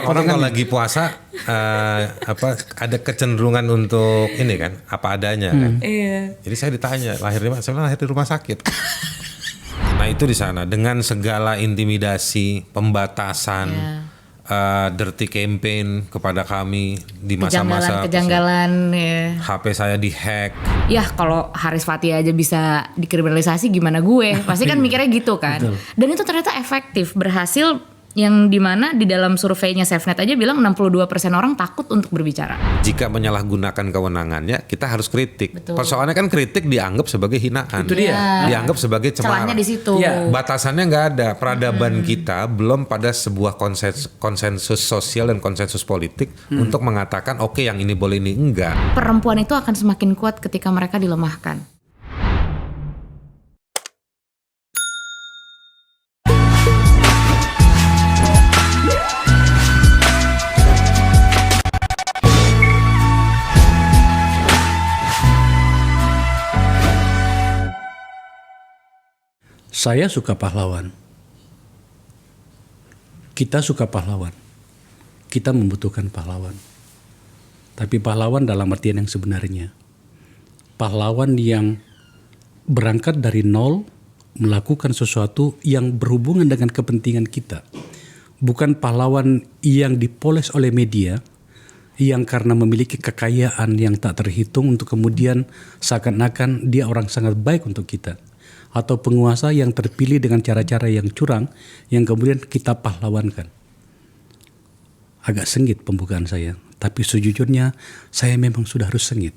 orang kalau lagi puasa ada kecenderungan untuk ini kan apa adanya kan. Iya. Jadi saya ditanya lahir di mana? Saya bilang lahir di rumah sakit. Nah itu di sana dengan segala intimidasi, pembatasan, dirty campaign kepada kami di masa-masa kejanggalan ya. HP saya dihack. Ya kalau Haris Fathia aja bisa dikriminalisasi gimana gue? Pasti kan mikirnya gitu kan. Betul. Dan itu ternyata efektif, berhasil. Yang dimana di dalam surveinya SafeNet aja bilang 62% orang takut untuk berbicara. Jika menyalahgunakan kewenangannya, kita harus kritik. Betul. Persoalannya kan kritik dianggap sebagai hinaan. Itu dia. Dianggap sebagai cemara. Celahnya di situ. Iya. Batasannya nggak ada. Peradaban kita belum pada sebuah konsensus sosial dan konsensus politik untuk mengatakan oke, yang ini boleh, ini enggak. Perempuan itu akan semakin kuat ketika mereka dilemahkan. Saya suka pahlawan. Kita suka pahlawan. Kita membutuhkan pahlawan. Tapi pahlawan dalam artian yang sebenarnya. Pahlawan yang berangkat dari nol, melakukan sesuatu yang berhubungan dengan kepentingan kita. Bukan pahlawan yang dipoles oleh media, yang karena memiliki kekayaan yang tak terhitung untuk kemudian seakan-akan dia orang sangat baik untuk kita. Atau penguasa yang terpilih dengan cara-cara yang curang yang kemudian kita pahlawankan. Agak sengit pembukaan saya, tapi sejujurnya saya memang sudah harus sengit.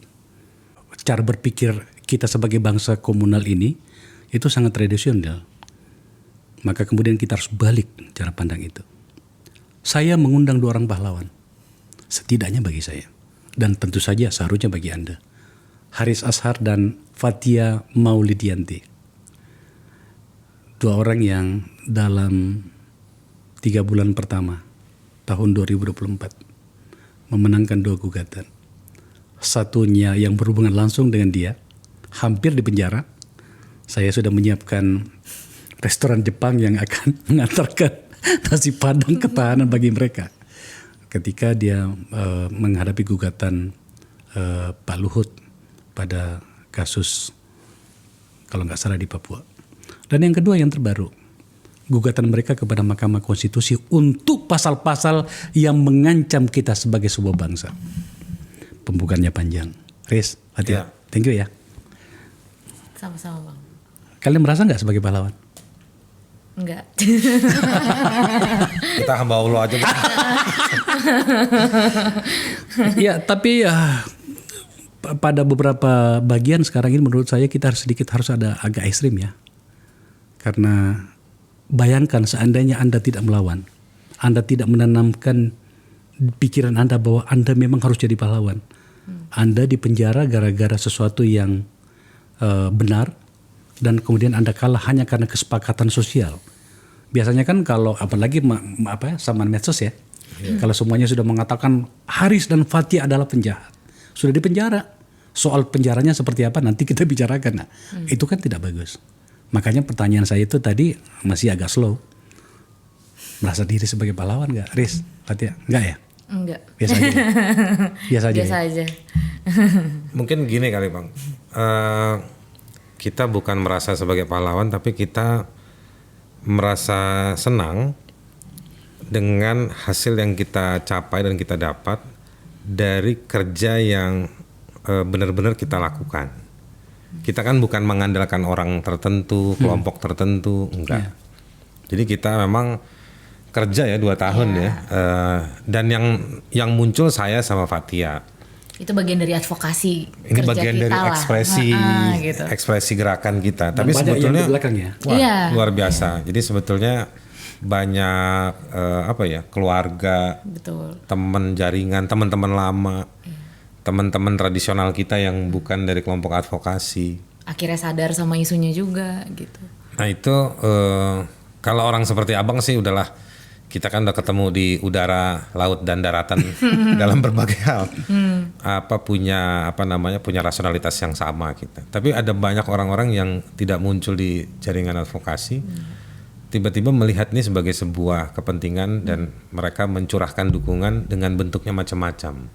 Cara berpikir kita sebagai bangsa komunal ini itu sangat tradisional. Maka kemudian kita harus balik cara pandang itu. Saya mengundang 2 orang pahlawan, setidaknya bagi saya, dan tentu saja seharusnya bagi Anda. Haris Ashar dan Fathia Maulidiyanti. 2 orang yang dalam 3 bulan pertama tahun 2024 memenangkan 2 gugatan. Satunya yang berhubungan langsung dengan dia, hampir di penjara. Saya sudah menyiapkan restoran Jepang yang akan mengantarkan nasi padang ketahanan bagi mereka. Ketika dia menghadapi gugatan Pak Luhut pada kasus kalau nggak salah di Papua. Dan yang kedua yang terbaru, gugatan mereka kepada Mahkamah Konstitusi untuk pasal-pasal yang mengancam kita sebagai sebuah bangsa. Pembukaannya panjang. Riz, hati-hati. Thank you ya. Sama-sama Bang. Kalian merasa nggak sebagai pahlawan? Enggak. Kita hamba Allah aja. Ya, tapi pada beberapa bagian sekarang ini menurut saya kita harus ada agak ekstrim ya. Karena bayangkan seandainya Anda tidak melawan, Anda tidak menanamkan pikiran Anda bahwa Anda memang harus jadi pahlawan. Anda dipenjara gara-gara sesuatu yang benar dan kemudian Anda kalah hanya karena kesepakatan sosial. Biasanya kan kalau apalagi zaman medsos ya, kalau semuanya sudah mengatakan Haris dan Fathia adalah penjahat, sudah dipenjara. Soal penjaranya seperti apa nanti kita bicarakan. Nah, itu kan tidak bagus. Makanya pertanyaan saya itu tadi masih agak slow. Merasa diri sebagai pahlawan nggak, Riz? Fathia? Nggak ya? Enggak. Biasa aja. Biasa aja. Biasa aja. Mungkin gini kali Bang. Kita bukan merasa sebagai pahlawan, tapi kita merasa senang dengan hasil yang kita capai dan kita dapat dari kerja yang benar-benar kita lakukan. Kita kan bukan mengandalkan orang tertentu, kelompok tertentu, enggak. Jadi kita memang kerja ya 2 tahun ya. Dan yang muncul saya sama Fathia. Itu bagian dari advokasi Ini kerja bagian kita dari lah. gitu. Ekspresi gerakan kita. Dan tapi banyak sebetulnya yang di belakangnya. wah, luar biasa. Jadi sebetulnya banyak keluarga, Betul. teman jaringan, teman-teman lama. Teman-teman tradisional kita yang bukan dari kelompok advokasi. Akhirnya sadar sama isunya juga gitu. Nah itu kalau orang seperti Abang sih udahlah, kita kan udah ketemu di udara, laut dan daratan dalam berbagai hal. Punya rasionalitas yang sama kita. Tapi ada banyak orang-orang yang tidak muncul di jaringan advokasi tiba-tiba melihat ini sebagai sebuah kepentingan dan mereka mencurahkan dukungan dengan bentuknya macam-macam.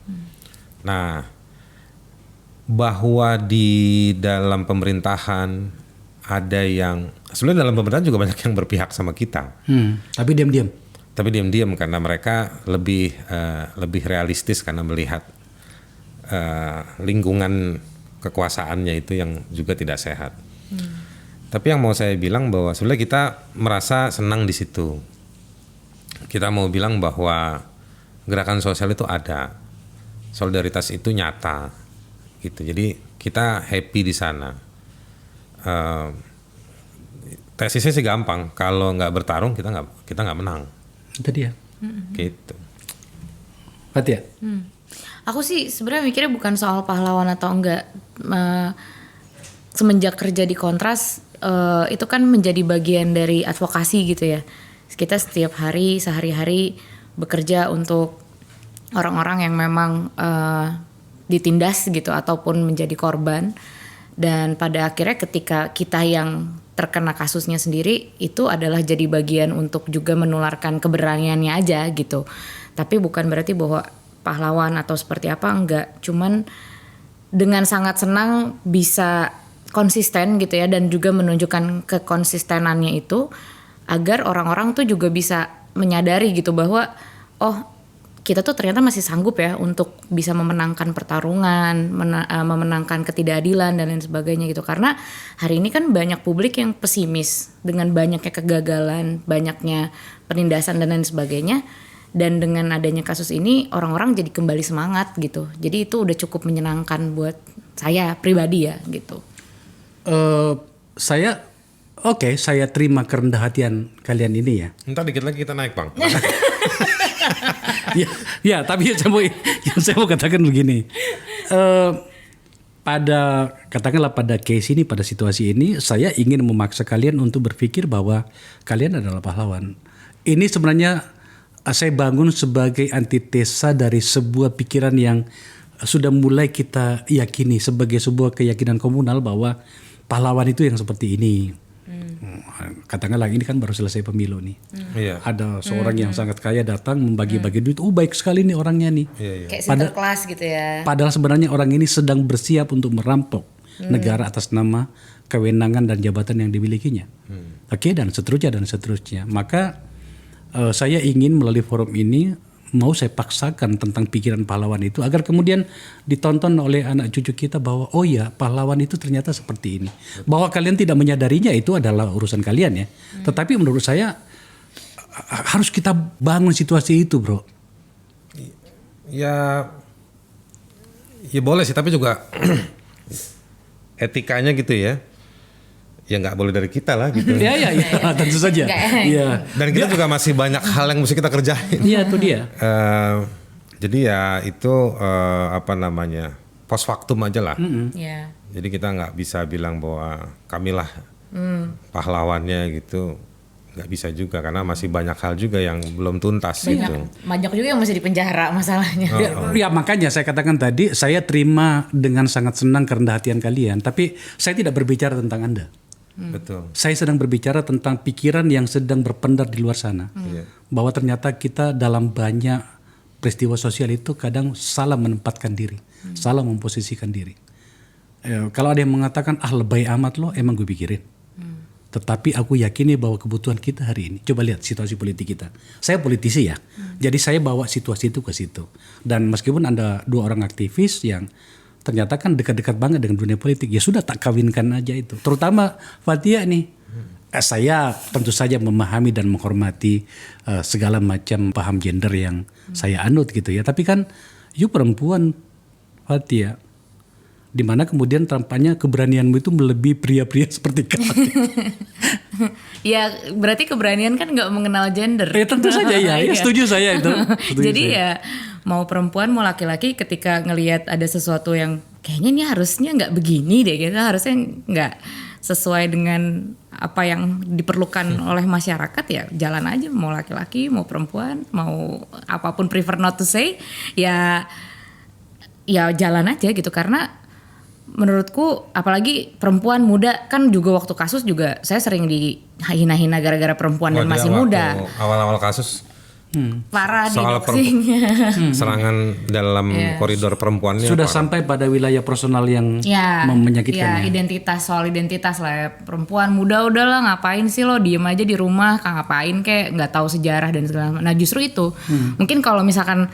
Nah, bahwa di dalam pemerintahan ada yang sebenarnya dalam pemerintahan juga banyak yang berpihak sama kita. Tapi diam-diam. Tapi diam-diam karena mereka lebih realistis karena melihat lingkungan kekuasaannya itu yang juga tidak sehat. Tapi yang mau saya bilang bahwa sebenarnya kita merasa senang di situ. Kita mau bilang bahwa gerakan sosial itu ada, solidaritas itu nyata, gitu. Jadi kita happy di sana. Tesisnya sih gampang, kalau nggak bertarung kita nggak menang. Itu dia. Gitu. Fathia? Aku sih sebenarnya mikirnya bukan soal pahlawan atau enggak. Semenjak kerja di Kontras, itu kan menjadi bagian dari advokasi gitu ya. Kita setiap hari, sehari-hari bekerja untuk orang-orang yang memang ditindas gitu ataupun menjadi korban. Dan pada akhirnya ketika kita yang terkena kasusnya sendiri, itu adalah jadi bagian untuk juga menularkan keberaniannya aja gitu. Tapi bukan berarti bahwa pahlawan atau seperti apa, enggak. Cuman dengan sangat senang bisa konsisten gitu ya, dan juga menunjukkan kekonsistenannya itu agar orang-orang tuh juga bisa menyadari gitu bahwa kita tuh ternyata masih sanggup ya untuk bisa memenangkan pertarungan, memenangkan ketidakadilan dan lain sebagainya gitu. Karena hari ini kan banyak publik yang pesimis dengan banyaknya kegagalan, banyaknya penindasan dan lain sebagainya. Dan dengan adanya kasus ini orang-orang jadi kembali semangat gitu. Jadi itu udah cukup menyenangkan buat saya pribadi ya gitu. Saya terima kerendah hatian kalian ini ya. Entar dikit lagi kita naik, Bang. ya, tapi yang saya mau katakan begini. Katakanlah pada case ini, pada situasi ini, saya ingin memaksa kalian untuk berpikir bahwa kalian adalah pahlawan. Ini sebenarnya saya bangun sebagai antitesa dari sebuah pikiran yang sudah mulai kita yakini sebagai sebuah keyakinan komunal bahwa pahlawan itu yang seperti ini. Katakanlah ini kan baru selesai pemilu nih. Ada seorang yang sangat kaya datang membagi-bagi duit. Baik sekali nih orangnya nih. Kayak sinterklas gitu ya. Padahal sebenarnya orang ini sedang bersiap untuk merampok negara atas nama kewenangan dan jabatan yang dimilikinya. Dan seterusnya. Maka saya ingin melalui forum ini mau saya paksakan tentang pikiran pahlawan itu agar kemudian ditonton oleh anak cucu kita bahwa pahlawan itu ternyata seperti ini. Bahwa kalian tidak menyadarinya itu adalah urusan kalian ya. Tetapi menurut saya harus kita bangun situasi itu, bro. Ya boleh sih, tapi juga etikanya gitu ya. Ya nggak boleh dari kita lah gitu. Iya, tentu saja. Iya. Dan kita juga masih banyak hal yang mesti kita kerjain. Iya, itu dia. Jadi ya itu post factum aja lah. Iya. Jadi kita nggak bisa bilang bahwa kamilah pahlawannya gitu. Nggak bisa juga karena masih banyak hal juga yang belum tuntas gitu. Banyak juga yang masih dipenjara masalahnya. Ya makanya saya katakan tadi saya terima dengan sangat senang kerendah hatian kalian. Tapi saya tidak berbicara tentang Anda. Betul. Saya sedang berbicara tentang pikiran yang sedang berpendar di luar sana. Bahwa ternyata kita dalam banyak peristiwa sosial itu kadang salah menempatkan diri, salah memposisikan diri. Kalau ada yang mengatakan lebay amat lo, emang gue pikirin. Tetapi aku yakini bahwa kebutuhan kita hari ini, coba lihat situasi politik kita. Saya politisi ya, jadi saya bawa situasi itu ke situ. Dan meskipun ada 2 orang aktivis yang ternyata kan dekat-dekat banget dengan dunia politik, ya sudah tak kawinkan aja itu. Terutama Fathia nih, saya tentu saja memahami dan menghormati segala macam paham gender yang saya anut gitu ya. Tapi kan, you perempuan Fathia, di mana kemudian tampaknya keberanianmu itu melebihi pria-pria seperti kamu. Ya berarti keberanian kan nggak mengenal gender. Ya tentu saja ya, setuju saya itu. Jadi ya mau perempuan mau laki-laki ketika ngelihat ada sesuatu yang kayaknya ini harusnya nggak begini deh gitu, harusnya nggak sesuai dengan apa yang diperlukan oleh masyarakat, ya jalan aja, mau laki-laki mau perempuan mau apapun, prefer not to say, ya jalan aja gitu. Karena menurutku apalagi perempuan muda kan juga waktu kasus juga saya sering hina-hina gara-gara perempuan dan masih muda. Awal-awal kasus Parah di soal doxingnya. serangan dalam koridor perempuannya Sudah parah. sampai pada wilayah personal yang menyakitkan. Soal identitas lah ya. Perempuan muda udahlah ngapain sih lo diem aja di rumah, ngapain kayak nggak tahu sejarah dan segala macam. Nah justru itu mungkin kalau misalkan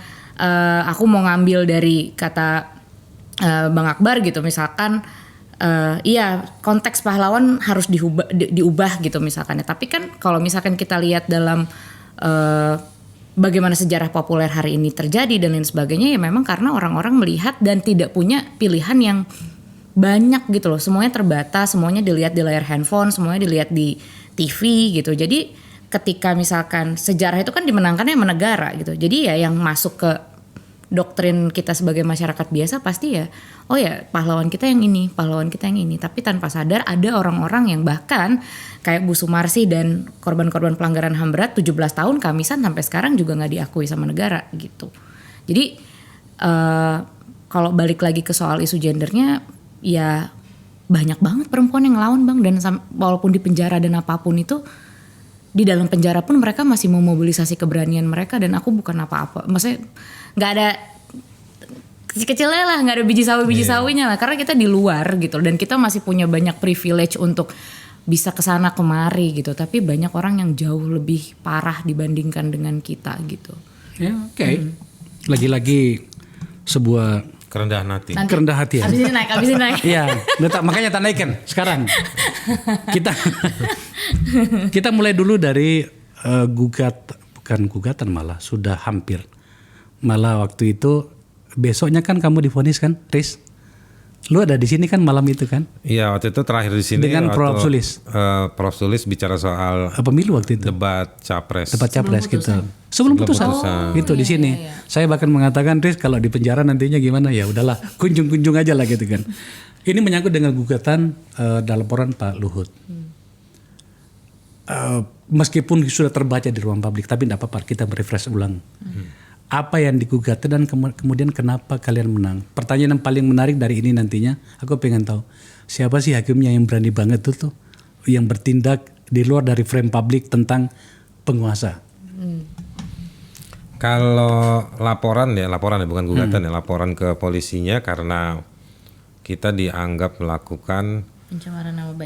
aku mau ngambil dari kata Bang Akbar gitu misalkan. Iya konteks pahlawan harus diubah gitu misalkan ya. Tapi kan kalau misalkan kita lihat dalam bagaimana sejarah populer hari ini terjadi dan lain sebagainya ya memang karena orang-orang melihat dan tidak punya pilihan yang banyak gitu loh. Semuanya terbatas, semuanya dilihat di layar handphone, semuanya dilihat di TV gitu. Jadi ketika misalkan sejarah itu kan dimenangkannya sama negara gitu. Jadi ya yang masuk ke doktrin kita sebagai masyarakat biasa pasti ya, oh ya pahlawan kita yang ini, pahlawan kita yang ini. Tapi tanpa sadar ada orang-orang yang bahkan kayak Bu Sumarsi dan korban-korban pelanggaran HAM berat 17 tahun Kamisan sampai sekarang juga nggak diakui sama negara gitu. Jadi kalau balik lagi ke soal isu gendernya, ya banyak banget perempuan yang ngelawan Bang. Dan walaupun di penjara dan apapun itu, di dalam penjara pun mereka masih memobilisasi keberanian mereka. Dan aku bukan apa-apa, maksudnya nggak ada kecil-kecilnya lah, nggak ada biji sawinya lah, karena kita di luar gitu dan kita masih punya banyak privilege untuk bisa kesana kemari gitu. Tapi banyak orang yang jauh lebih parah dibandingkan dengan kita gitu. Ya, oke. Lagi-lagi sebuah kerendahan hati. Kerendah hati ya. Abis ini naik. Iya, makanya tak naikkan sekarang. Kita mulai dulu dari bukan gugatan malah sudah hampir. Malah waktu itu besoknya kan kamu divonis kan, Riz? Lu ada di sini kan malam itu kan? Iya, waktu itu terakhir di sini dengan Prof Sulis. Prof Sulis bicara soal pemilu waktu itu. Debat capres Gitu. Sebelum putusan. Gitu di sini. Saya bahkan mengatakan, Riz kalau di penjara nantinya gimana? Ya udahlah, kunjung-kunjung aja lah gitu kan. Ini menyangkut dengan gugatan dalam laporan Pak Luhut. Meskipun sudah terbaca di ruang publik, tapi tidak apa-apa, kita merefresh ulang. Apa yang digugat dan kemudian kenapa kalian menang? Pertanyaan yang paling menarik dari ini nantinya, aku pengen tahu siapa sih hakimnya yang berani banget tuh yang bertindak di luar dari frame publik tentang penguasa. Kalau laporan ya bukan gugatan ya, laporan ke polisinya karena kita dianggap melakukan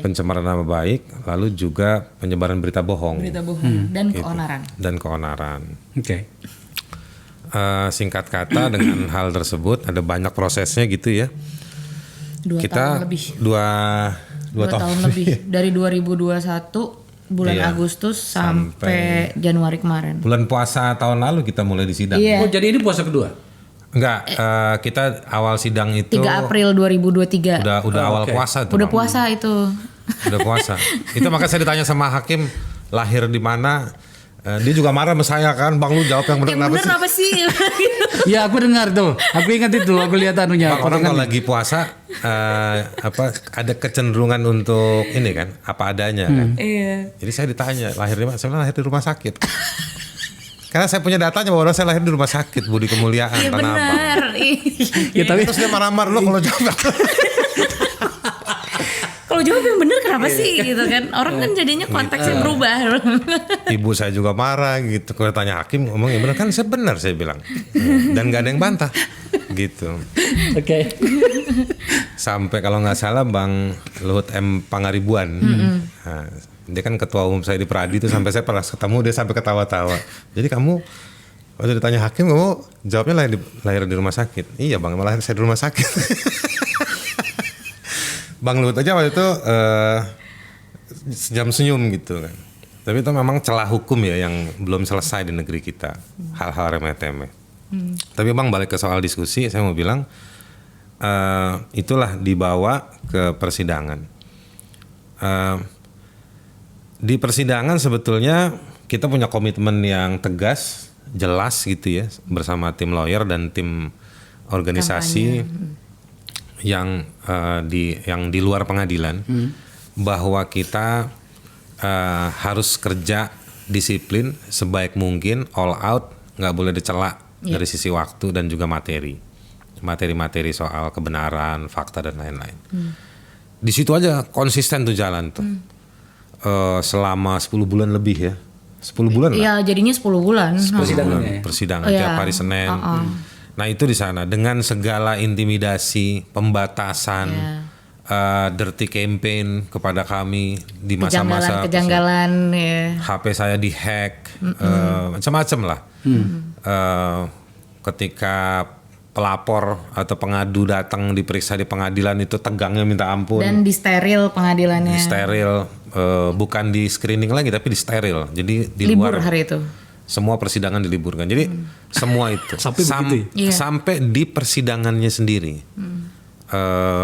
pencemaran nama baik, lalu juga penyebaran berita bohong. Dan gitu. Keonaran. Oke. Singkat kata dengan hal tersebut ada banyak prosesnya gitu ya. 2 tahun lebih. 2 tahun lebih. Dari 2021 bulan Agustus sampai Januari kemarin. Bulan puasa tahun lalu kita mulai di sidang. Oh jadi ini puasa kedua? Enggak, kita awal sidang itu 3 April 2023. Udah awal puasa tuh. Udah puasa itu. Udah puasa. Itu makanya saya ditanya sama hakim lahir di mana. Dia juga marah sama saya kan, Bang lu jawab yang benar apa sih? Ya aku dengar tuh, aku ingat itu, aku lihat anunya. Bang, orang kalau lagi puasa ada kecenderungan untuk ini kan, apa adanya kan. Iya. Jadi saya ditanya lahir di mana? Saya bilang lahir di rumah sakit. Karena saya punya datanya bahwa saya lahir di rumah sakit Budi Kemuliaan Tanah Abang. Ya, tapi terus dia marah-marah lo kalau jawab. Kalau jawab yang bener kenapa sih gitu kan? Orang kan jadinya konteksnya berubah. Ibu saya juga marah gitu. Kalau tanya hakim ngomong ya benar kan saya benar saya bilang. Dan gak ada yang bantah gitu. Oke. Sampai kalau nggak salah Bang Luhut M. Pangaribuan. Nah, dia kan ketua umum saya di Pradi itu sampai saya pernah ketemu dia sampai ketawa-tawa. Jadi kamu waktu ditanya hakim kamu jawabnya lahir di rumah sakit. Iya Bang, malah saya di rumah sakit. Bang Luhut aja waktu itu sejam senyum gitu kan. Tapi itu memang celah hukum ya yang belum selesai di negeri kita. Hal-hal remeh-temeh. Tapi Bang balik ke soal diskusi, saya mau bilang itulah dibawa ke persidangan. Di persidangan sebetulnya kita punya komitmen yang tegas, jelas gitu ya, bersama tim lawyer dan tim organisasi yang di luar pengadilan, bahwa kita harus kerja disiplin sebaik mungkin, all out, nggak boleh dicela dari sisi waktu dan juga materi soal kebenaran, fakta dan lain-lain. Di situ aja konsisten tuh jalan tuh. selama 10 bulan lebih ya. 10 bulan lah. Iya, jadinya 10 bulan. 10 Persidangan bulan ya? persidangan Iya. tiap hari Senin. Nah itu di sana dengan segala intimidasi, pembatasan, dirty campaign kepada kami di masa-masa Kejanggalan ya. HP saya dihack, macam-macam lah. Ketika pelapor atau pengadu datang diperiksa di pengadilan itu tegangnya minta ampun. Dan di steril pengadilannya. Di steril, bukan di screening lagi tapi di steril. Jadi di Libur luar hari itu. semua persidangan diliburkan. Jadi semua itu Sampai begitu ya? Iya. sampai di persidangannya sendiri.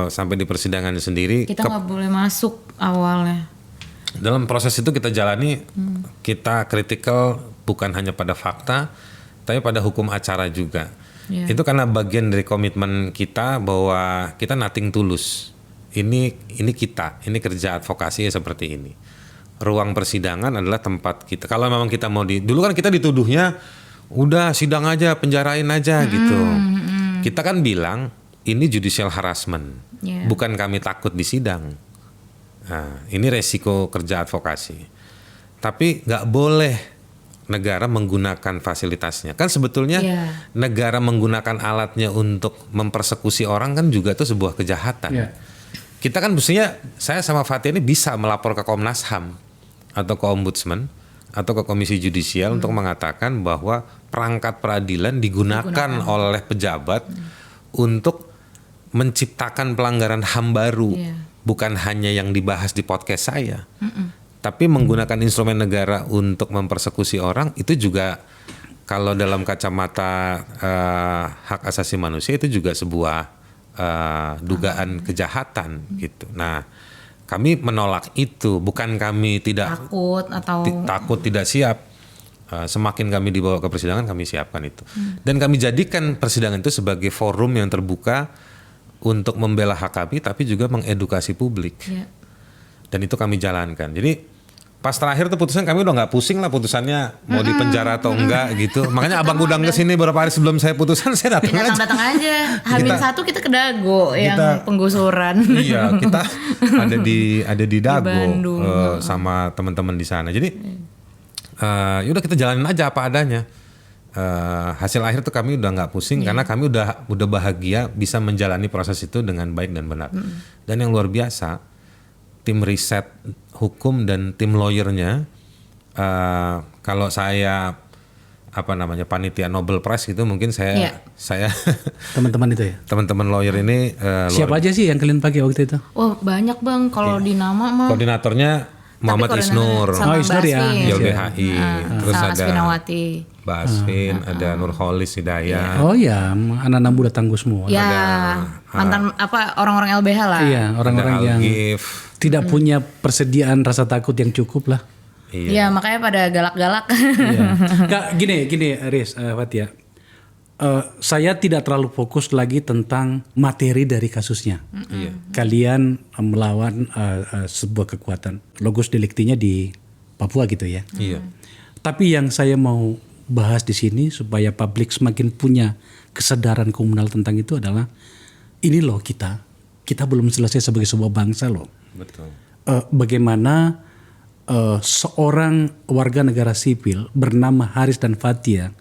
Sampai di persidangannya sendiri. Kita nggak boleh masuk awalnya. Dalam proses itu kita jalani, kita kritikal bukan hanya pada fakta, tapi pada hukum acara juga. Iya. Itu karena bagian dari komitmen kita bahwa kita nothing tulus. Ini kita, ini kerja advokasi ya seperti ini. Ruang persidangan adalah tempat kita. Kalau memang kita mau dulu kan kita dituduhnya udah sidang aja, penjarain aja gitu. Kita kan bilang ini judicial harassment, Iya. bukan kami takut di sidang. Nah, ini resiko kerja advokasi. Tapi nggak boleh negara menggunakan fasilitasnya. Kan sebetulnya Iya. negara menggunakan alatnya untuk mempersekusi orang kan juga itu sebuah kejahatan. Iya. Kita kan mestinya, saya sama Fatia ini bisa melapor ke Komnas HAM atau ke Ombudsman atau ke Komisi Yudisial untuk mengatakan bahwa perangkat peradilan digunakan oleh pejabat untuk menciptakan pelanggaran HAM baru. Iya. Bukan hanya yang dibahas di podcast saya. Tapi menggunakan instrumen negara untuk mempersekusi orang itu juga kalau dalam kacamata hak asasi manusia itu juga sebuah dugaan kejahatan gitu. Nah, kami menolak itu, bukan kami tidak Takut atau takut tidak siap. Semakin kami dibawa ke persidangan kami siapkan itu. Dan kami jadikan persidangan itu sebagai forum yang terbuka untuk membela hak kami tapi juga mengedukasi publik. Iya. Dan itu kami jalankan. Jadi pas terakhir tuh putusan kami udah nggak pusing lah putusannya mau dipenjara atau enggak gitu. Makanya abang udang kesini beberapa hari sebelum saya putusan saya datang aja. datang aja. H-1 kita ke Dago yang penggusuran. Iya, kita ada di Dago Bandung. sama teman-teman di sana. Jadi yaudah kita jalanin aja apa adanya. Hasil akhir tuh kami udah nggak pusing karena kami udah bahagia bisa menjalani proses itu dengan baik dan benar. Dan yang luar biasa, tim riset hukum dan tim lawyernya, kalau saya panitia Nobel Prize gitu mungkin saya Teman-teman itu ya. teman-teman lawyer ini Siapa aja sih yang kalian pakai waktu itu? Oh banyak bang kalau di nama mah. koordinatornya Muhammad Isnur, Sama Isnur ya. Basvin. YLBHI, terus sama ada Asfinawati. Basvin, ada Nurholis Hidayat. Oh ya, anak-anak muda tangguh semua. Ya mantan orang-orang LBH lah. Iya, orang-orang Ada yang Algif. tidak punya persediaan rasa takut yang cukup lah. Iya makanya pada galak-galak. Iya. Kak, gini Riz, Fatia. Saya tidak terlalu fokus lagi tentang materi dari kasusnya. Kalian melawan sebuah kekuatan. Logos deliktinya di Papua gitu ya. Iya. Tapi yang saya mau bahas di sini supaya publik semakin punya kesadaran komunal tentang itu adalah ini loh kita belum selesai sebagai sebuah bangsa loh. Betul. Bagaimana seorang warga negara sipil bernama Haris dan Fatia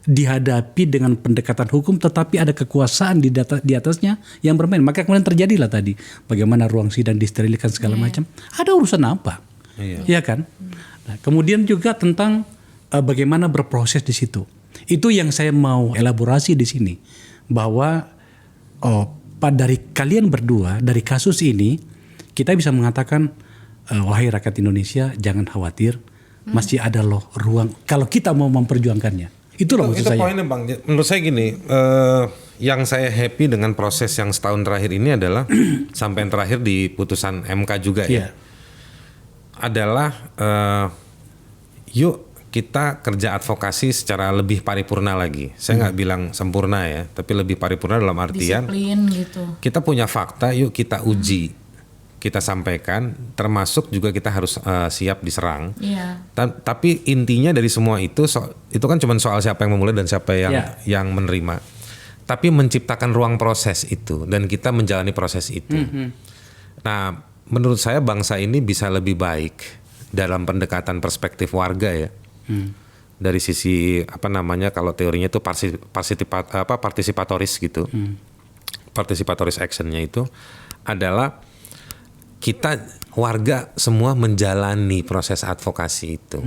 dihadapi dengan pendekatan hukum tetapi ada kekuasaan di atasnya yang bermain. Maka kemudian terjadilah tadi bagaimana ruang sidang disterilkan segala macam. Ada urusan apa? Iya kan? Nah, kemudian juga tentang bagaimana berproses di situ. Itu yang saya mau elaborasi di sini bahwa dari kalian berdua dari kasus ini kita bisa mengatakan wahai rakyat Indonesia jangan khawatir, masih ada loh ruang kalau kita mau memperjuangkannya. Itu loh maksud saya. Itu poinnya Bang. Menurut saya gini, yang saya happy dengan proses yang setahun terakhir ini adalah sampai yang terakhir di putusan MK juga ya. Adalah yuk kita kerja advokasi secara lebih paripurna lagi. Saya nggak bilang sempurna ya, tapi lebih paripurna dalam artian Disiplin gitu. kita punya fakta, yuk kita uji. Kita sampaikan, termasuk juga kita harus siap diserang. Iya. Tapi intinya dari semua itu kan cuma soal siapa yang memulai dan siapa yang menerima. Tapi menciptakan ruang proses itu dan kita menjalani proses itu. Nah, menurut saya bangsa ini bisa lebih baik dalam pendekatan perspektif warga ya. Dari sisi kalau teorinya itu partisipatoris gitu. Partisipatoris actionnya itu adalah kita warga semua menjalani proses advokasi itu.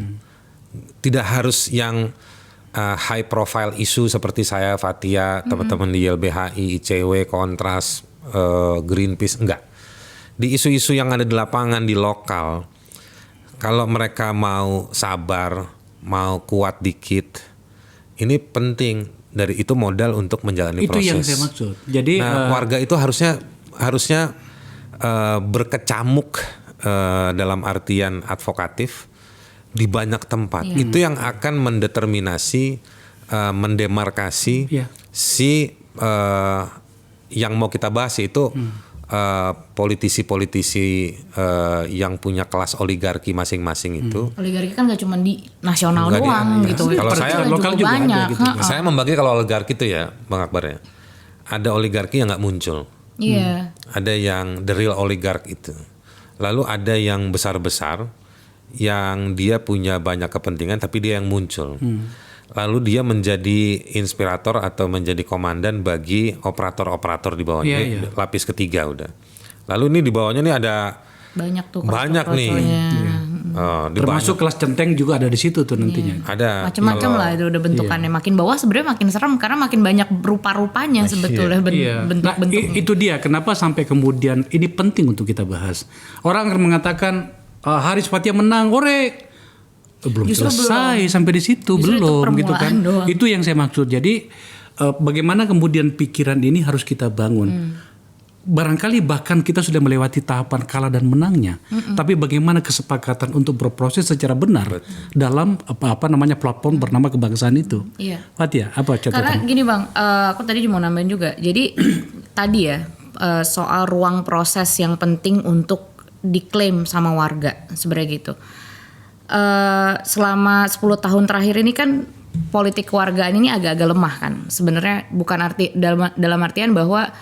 Tidak harus yang high profile isu seperti saya, Fathia, teman-teman di YLBHI, ICW, Kontras, Greenpeace, enggak. Di isu-isu yang ada di lapangan, di lokal, kalau mereka mau sabar, mau kuat dikit, ini penting. Dari itu modal untuk menjalani itu proses. Yang saya maksud. Jadi warga itu harusnya berkecamuk dalam artian advokatif di banyak tempat. Itu yang akan mendeterminasi, mendemarkasi si yang mau kita bahas itu politisi-politisi yang punya kelas oligarki masing-masing itu. Oligarki kan gak cuma di nasional doang gitu. Kalau saya lokal juga banyak. Ada, gitu. Saya membagi kalau oligarki itu ya, Bang Akbar ya. Ada oligarki yang nggak muncul. Iya. Ada yang the real oligark itu. Lalu ada yang besar-besar yang dia punya banyak kepentingan tapi dia yang muncul. Lalu dia menjadi inspirator atau menjadi komandan bagi operator-operator di bawahnya. Lapis ketiga udah. Lalu ini di bawahnya nih ada banyak tuh. Banyak nih. Termasuk kelas centeng juga ada di situ tuh nantinya. Ada. Macam-macam lah itu udah bentukannya. Makin bawah sebenarnya makin serem karena makin banyak rupa-rupanya sebetulnya bentuk-bentuknya. Itu dia kenapa sampai kemudian ini penting untuk kita bahas. Orang akan mengatakan Haris Fathia menang, belum Justru selesai sampai di situ. Justru belum gitu kan. doang. Itu yang saya maksud. Jadi bagaimana kemudian pikiran ini harus kita bangun. Barangkali bahkan kita sudah melewati tahapan kalah dan menangnya. Tapi bagaimana kesepakatan untuk berproses secara benar dalam platform bernama kebangsaan itu. Iya. Fathia, apa catatan? Karena gini Bang, aku tadi mau nambahin juga. Jadi tadi ya soal ruang proses yang penting untuk diklaim sama warga sebenarnya gitu. Selama 10 tahun terakhir ini kan politik kewargaan ini agak-agak lemah kan. Sebenarnya bukan dalam artian bahwa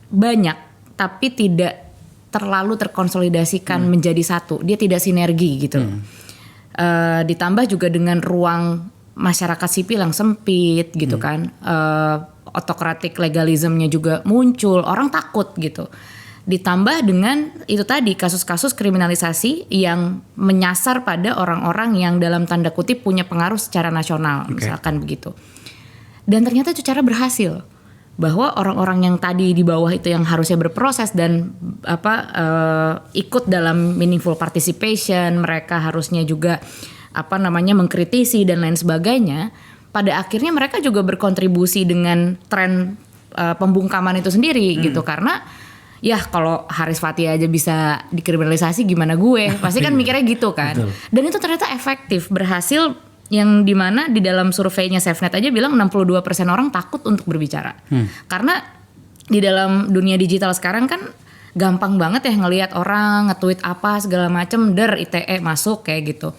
banyak tapi tidak terlalu terkonsolidasikan menjadi satu. Dia tidak sinergi gitu. Ditambah juga dengan ruang masyarakat sipil yang sempit gitu kan. Autokratik legalismenya juga muncul. Orang takut gitu. Ditambah dengan itu tadi kasus-kasus kriminalisasi yang menyasar pada orang-orang yang dalam tanda kutip punya pengaruh secara nasional, misalkan begitu. Dan ternyata itu cara berhasil. Bahwa orang-orang yang tadi di bawah itu yang harusnya berproses dan ikut dalam meaningful participation, mereka harusnya juga mengkritisi dan lain sebagainya. Pada akhirnya mereka juga berkontribusi dengan tren pembungkaman itu sendiri gitu, karena ya kalau Haris Fathia aja bisa dikriminalisasi gimana gue, pasti kan mikirnya gitu kan. Betul. Dan itu ternyata efektif, berhasil, yang dimana di dalam surveinya SafeNet aja bilang 62% orang takut untuk berbicara. Karena di dalam dunia digital sekarang kan gampang banget ya ngelihat orang nge-tweet apa segala macem, ITE masuk kayak gitu.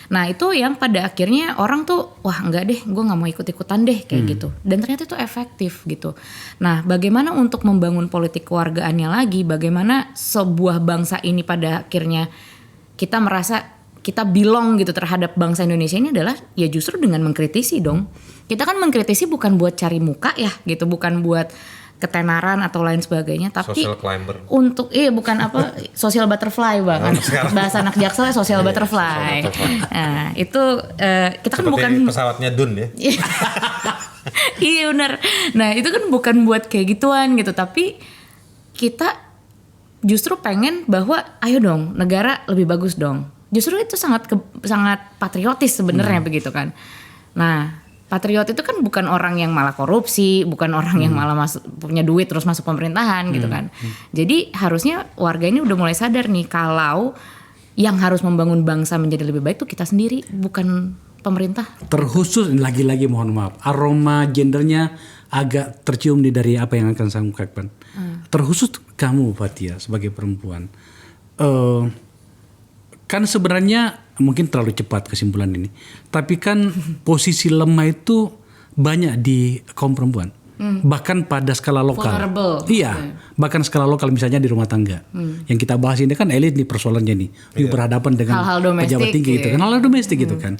Nah itu yang pada akhirnya orang tuh wah enggak deh, gue gak mau ikut-ikutan deh kayak gitu. Dan ternyata itu efektif gitu. Nah bagaimana untuk membangun politik kewargaannya lagi, bagaimana sebuah bangsa ini pada akhirnya kita merasa kita belong gitu terhadap bangsa Indonesia ini adalah ya justru dengan mengkritisi dong. Kita kan mengkritisi bukan buat cari muka ya gitu, bukan buat ketenaran atau lain sebagainya, tapi social climber. Untuk bukan social butterfly Bang. Bahasa anak Jaksel social butterfly. Nah, itu kita kan seperti bukan pesawatnya Dun ya. Iya benar. Nah, itu kan bukan buat kayak gituan gitu, tapi kita justru pengen bahwa ayo dong negara lebih bagus dong. Justru itu sangat patriotis sebenarnya begitu kan. Nah, patriot itu kan bukan orang yang malah korupsi, bukan orang yang malah punya duit terus masuk pemerintahan gitu kan. Jadi harusnya warga ini udah mulai sadar nih kalau yang harus membangun bangsa menjadi lebih baik tuh kita sendiri, bukan pemerintah. Terkhusus lagi-lagi mohon maaf, aroma gendernya agak tercium dari apa yang akan saya ungkapkan. Terkhusus kamu Fathia sebagai perempuan. Kan sebenarnya mungkin terlalu cepat kesimpulan ini. Tapi kan posisi lemah itu banyak di kaum perempuan. bahkan pada skala lokal. Vulnerable. Iya, bahkan skala lokal misalnya di rumah tangga. Yang kita bahas ini kan elit nih persoalannya nih, berhadapan dengan Hal-hal domestik, pejabat tinggi gitu kan, hal-hal domestik gitu kan.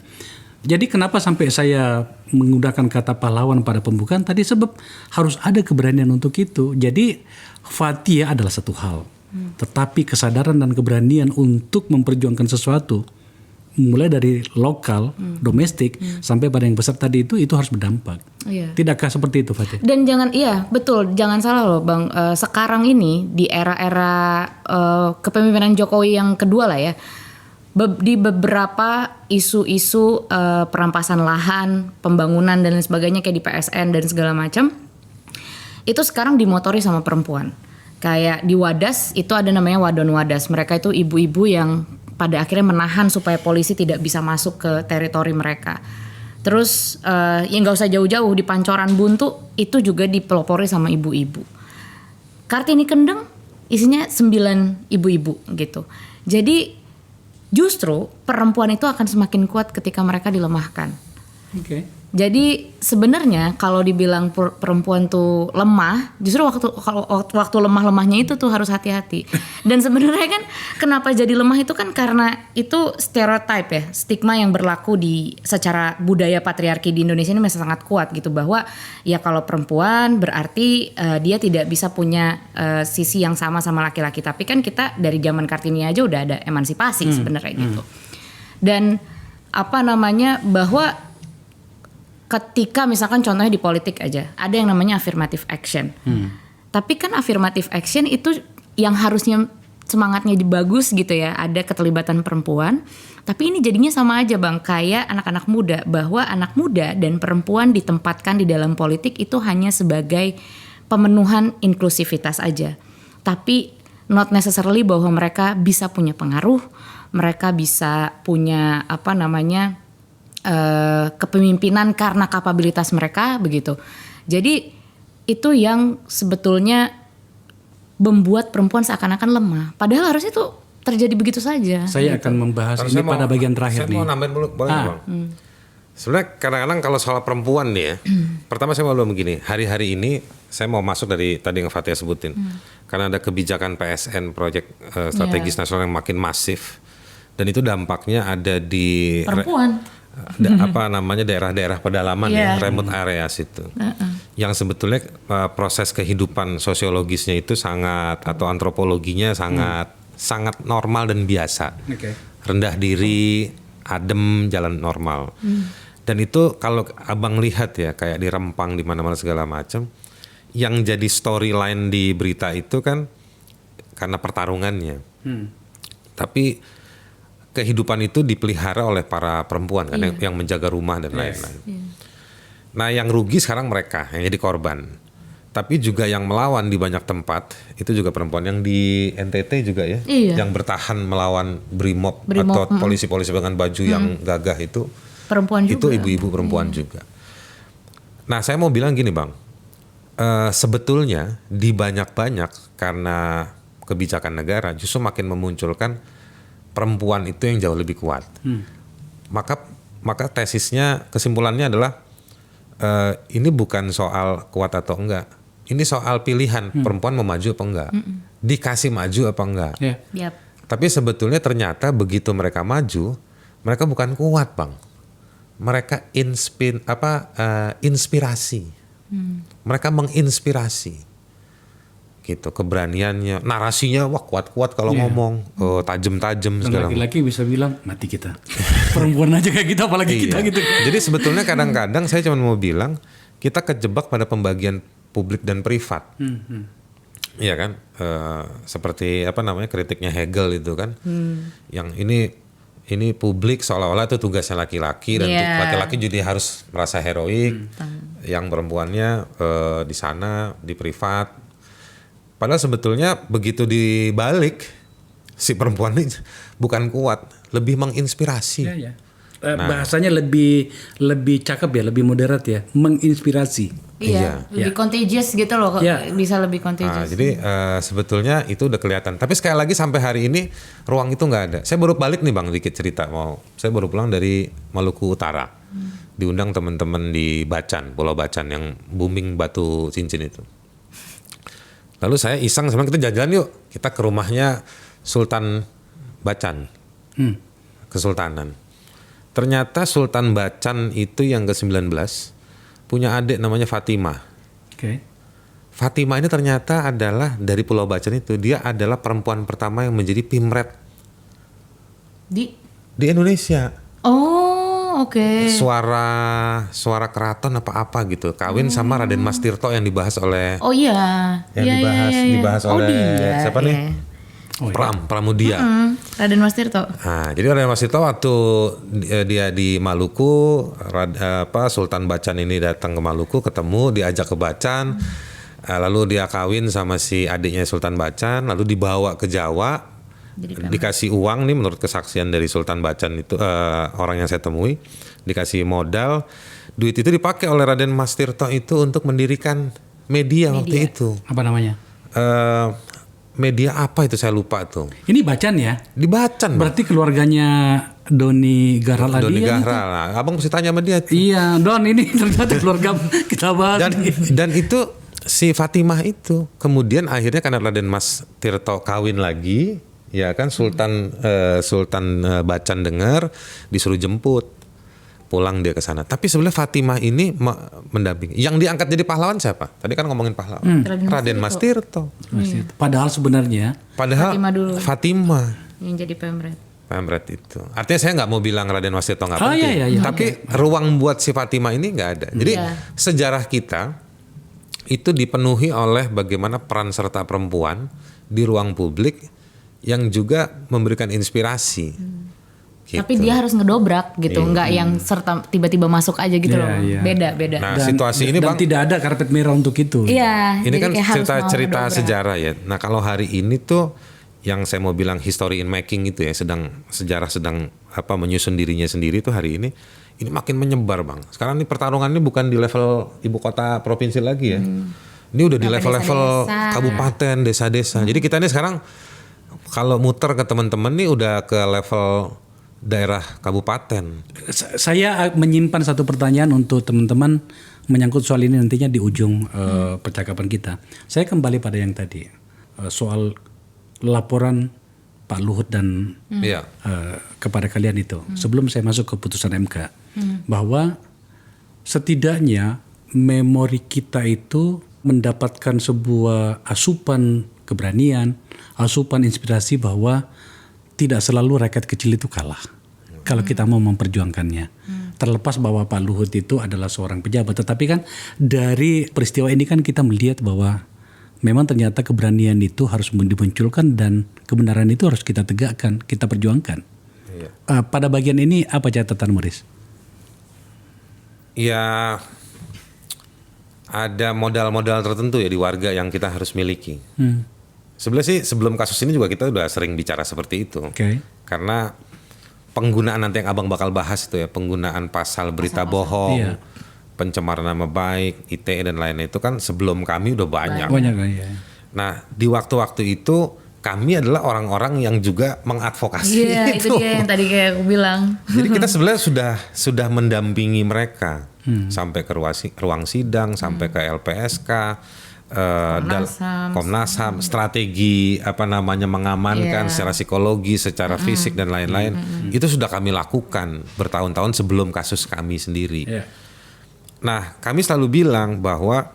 Jadi kenapa sampai saya menggunakan kata pahlawan pada pembukaan tadi, sebab harus ada keberanian untuk itu. Jadi Fathia adalah satu hal, tetapi kesadaran dan keberanian untuk memperjuangkan sesuatu mulai dari lokal, domestik sampai pada yang besar tadi itu harus berdampak. Iya. Tidakkah seperti itu, Fathia? Dan iya betul, jangan salah loh Bang. Sekarang ini di era-era kepemimpinan Jokowi yang kedua lah ya, di beberapa isu-isu perampasan lahan, pembangunan dan lain sebagainya kayak di PSN dan segala macam, itu sekarang dimotori sama perempuan. Kayak di Wadas itu ada namanya Wadon Wadas. Mereka itu ibu-ibu yang pada akhirnya menahan supaya polisi tidak bisa masuk ke teritori mereka. Terus ya nggak usah jauh-jauh, di Pancoran Buntu itu juga dipelopori sama ibu-ibu. Kartini Kendeng isinya 9 ibu-ibu gitu. Jadi justru perempuan itu akan semakin kuat ketika mereka dilemahkan. Oke. Jadi sebenarnya kalau dibilang perempuan tuh lemah, justru waktu lemah-lemahnya itu tuh harus hati-hati. Dan sebenarnya kan kenapa jadi lemah itu kan karena itu stereotip ya, stigma yang berlaku di secara budaya patriarki di Indonesia ini masih sangat kuat gitu, bahwa ya kalau perempuan berarti dia tidak bisa punya sisi yang sama laki-laki. Tapi kan kita dari zaman Kartini aja udah ada emansipasi sebenarnya gitu. Dan bahwa ketika misalkan contohnya di politik aja, ada yang namanya affirmative action. Tapi kan affirmative action itu yang harusnya semangatnya bagus gitu ya, ada keterlibatan perempuan. Tapi ini jadinya sama aja Bang, kayak anak-anak muda, bahwa anak muda dan perempuan ditempatkan di dalam politik itu hanya sebagai pemenuhan inklusivitas aja. Tapi not necessarily bahwa mereka bisa punya pengaruh, mereka bisa punya kepemimpinan karena kapabilitas mereka begitu. Jadi itu yang sebetulnya membuat perempuan seakan-akan lemah. Padahal harusnya itu terjadi begitu saja. Saya akan membahas ini pada bagian terakhir nih. Saya mau nambahin dulu, boleh Bang? Sebenarnya kadang-kadang kalau soal perempuan nih ya, pertama saya mau bilang begini, hari-hari ini saya mau masuk dari tadi yang Fathia sebutin, karena ada kebijakan PSN, proyek strategis nasional yang makin masif, dan itu dampaknya ada di perempuan. Daerah-daerah pedalaman ya, remote areas itu, yang sebetulnya proses kehidupan sosiologisnya itu sangat, atau antropologinya sangat normal dan biasa, rendah diri, adem, jalan normal. Dan itu kalau abang lihat ya, kayak di Rempang di mana-mana segala macam, yang jadi storyline di berita itu kan karena pertarungannya, tapi kehidupan itu dipelihara oleh para perempuan kan, yang menjaga rumah dan lain-lain. Nah yang rugi sekarang mereka yang jadi korban, tapi juga yang melawan di banyak tempat itu juga perempuan. Yang di NTT juga ya, yang bertahan melawan Brimob atau polisi-polisi dengan baju yang gagah itu perempuan juga. Itu ibu-ibu perempuan juga. Nah saya mau bilang gini Bang, sebetulnya di banyak-banyak karena kebijakan negara justru makin memunculkan perempuan itu yang jauh lebih kuat. Maka tesisnya, kesimpulannya adalah ini bukan soal kuat atau enggak. Ini soal pilihan perempuan mau maju apa enggak, dikasih maju apa enggak. Tapi sebetulnya ternyata begitu mereka maju, mereka bukan kuat Bang. Mereka inspirasi. Mereka menginspirasi. Gitu, keberaniannya, narasinya wah kuat-kuat kalau ngomong, tajam-tajam segala macam. Laki-laki bisa bilang mati kita. Perempuan aja kayak gitu, apalagi kita gitu. Jadi sebetulnya kadang-kadang saya cuma mau bilang kita kejebak pada pembagian publik dan privat. Iya kan? Seperti kritiknya Hegel itu kan. Yang ini publik seolah-olah itu tugasnya laki-laki, dan laki-laki jadi harus merasa heroik. Yang perempuannya di sana di privat. Padahal sebetulnya begitu dibalik, si perempuan ini bukan kuat, lebih menginspirasi. Bahasanya lebih cakep ya, lebih moderat ya, menginspirasi. Lebih contagious gitu loh, bisa lebih contagious. Jadi sebetulnya itu udah kelihatan. Tapi sekali lagi sampai hari ini ruang itu nggak ada. Saya baru balik nih Bang, dikit cerita. Saya baru pulang dari Maluku Utara. diundang teman-teman di Bacan, Pulau Bacan yang booming batu cincin itu. Lalu saya iseng sama kita jalan-jalan yuk, kita ke rumahnya Sultan Bacan, Kesultanan. Ternyata Sultan Bacan itu yang ke-19 punya adik namanya Fatimah. Oke. Fatimah ini ternyata adalah dari Pulau Bacan itu, dia adalah perempuan pertama yang menjadi Pimret Di Indonesia. Oh, oke. Suara keraton apa gitu, kawin sama Raden Mas Tirto yang dibahas oleh Oh iya. yang Iya, dibahas iya, iya. dibahas Oh, oleh dia, siapa nih? iya. Pramudia. Raden Mas Tirto. Nah, jadi Raden Mas Tirto waktu dia di Maluku, Sultan Bacan ini datang ke Maluku, ketemu, diajak ke Bacan, lalu dia kawin sama si adiknya Sultan Bacan, lalu dibawa ke Jawa, dikasih uang nih menurut kesaksian dari Sultan Bacan itu, orang yang saya temui, dikasih modal, duit itu dipakai oleh Raden Mas Tirto itu untuk mendirikan media. Waktu itu. Apa namanya? Media apa itu saya lupa tuh. Ini Bacan ya? Di Bacan. Berarti keluarganya Doni Gahral Adi. Doni ya? Gahral. Nah, abang mesti tanya sama dia. Iya, Don ini ternyata keluarga kita bahas. Dan itu si Fatimah itu kemudian akhirnya karena Raden Mas Tirto kawin lagi, ya kan Sultan Bacan dengar, disuruh jemput. Pulang dia ke sana. Tapi sebenarnya Fatimah ini mendampingi. Yang diangkat jadi pahlawan siapa? Tadi kan ngomongin pahlawan. Raden Mas Tirto. Padahal sebenarnya Fatimah dulu. Fatimah Yang jadi Pemret itu. Artinya saya nggak mau bilang Raden Mas Tirto nggak penting. Iya. Tapi ruang buat si Fatimah ini nggak ada. Jadi sejarah kita itu dipenuhi oleh bagaimana peran serta perempuan di ruang publik yang juga memberikan inspirasi. Gitu. Tapi dia harus ngedobrak gitu, nggak yang serta tiba-tiba masuk aja gitu loh. Iya. Beda. Nah, situasi ini dan Bang, tidak ada karpet merah untuk itu. Iya. ini jadi kan kayak harus mau cerita ngedobrak. sejarah ya. Nah, kalau hari ini tuh yang saya mau bilang history in making itu ya, sejarah sedang menyusun dirinya sendiri tuh hari ini makin menyebar Bang. Sekarang ini pertarungan ini bukan di level ibu kota provinsi lagi ya. Ini udah di level-level kabupaten, desa-desa. Jadi kita ini sekarang kalau muter ke teman-teman nih udah ke level daerah kabupaten. Saya menyimpan satu pertanyaan untuk teman-teman menyangkut soal ini nantinya di ujung percakapan kita. Saya kembali pada yang tadi soal laporan Pak Luhut dan kepada kalian itu. Sebelum saya masuk ke putusan MK, bahwa setidaknya memori kita itu mendapatkan sebuah asupan keberanian, asupan inspirasi bahwa tidak selalu rakyat kecil itu kalah kalau kita mau memperjuangkannya. Terlepas bahwa Pak Luhut itu adalah seorang pejabat, tetapi kan dari peristiwa ini kan kita melihat bahwa memang ternyata keberanian itu harus dimunculkan dan kebenaran itu harus kita tegakkan, kita perjuangkan. Iya. Pada bagian ini apa catatan Morris? Ya ada modal-modal tertentu ya di warga yang kita harus miliki. Sebenarnya sih sebelum kasus ini juga kita udah sering bicara seperti itu. Karena penggunaan nanti yang abang bakal bahas itu ya, penggunaan pasal berita bohong, pencemaran nama baik, ITE dan lainnya itu kan sebelum kami udah banyak. Nah di waktu-waktu itu kami adalah orang-orang yang juga mengadvokasi itu dia yang tadi kayak aku bilang. Jadi kita sebenarnya sudah mendampingi mereka sampai ke ruang sidang, sampai ke LPSK. Komnas HAM, strategi mengamankan secara psikologi, secara fisik dan lain-lain itu sudah kami lakukan bertahun-tahun sebelum kasus kami sendiri. Nah, kami selalu bilang bahwa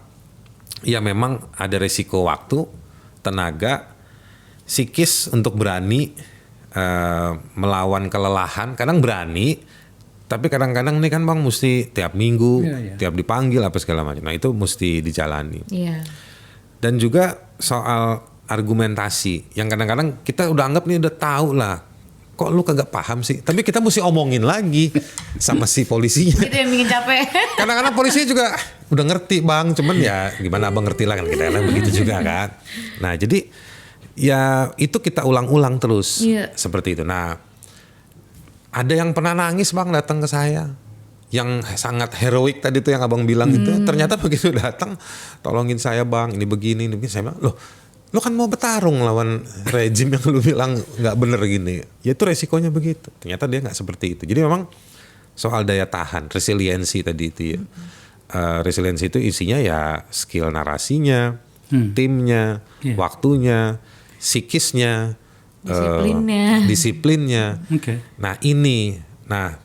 ya memang ada resiko waktu, tenaga, psikis untuk berani melawan kelelahan. Kadang berani, tapi kadang-kadang nih kan Bang mesti tiap minggu, tiap dipanggil apa segala macam. Nah itu mesti dijalani. Dan juga soal argumentasi yang kadang-kadang kita udah anggap nih udah tahu lah. Kok lu kagak paham sih? Tapi kita mesti omongin lagi sama si polisinya. Itu yang bikin capek. Kadang-kadang polisinya juga udah ngerti Bang, cuman ya gimana Abang ngerti lah kan kita lah begitu juga kan. Nah jadi ya itu kita ulang-ulang terus seperti itu. Nah ada yang pernah nangis Bang datang ke saya. Yang sangat heroik tadi tuh yang abang bilang itu. Ternyata begitu datang, tolongin saya Bang, ini begini. Saya bilang, lo kan mau bertarung lawan rejim yang lu bilang nggak bener gini. Ya itu resikonya begitu. Ternyata dia nggak seperti itu. Jadi memang soal daya tahan, resiliensi tadi itu ya. Resiliensi itu isinya ya skill narasinya, timnya, waktunya, psikisnya, disiplinnya. Oke. Nah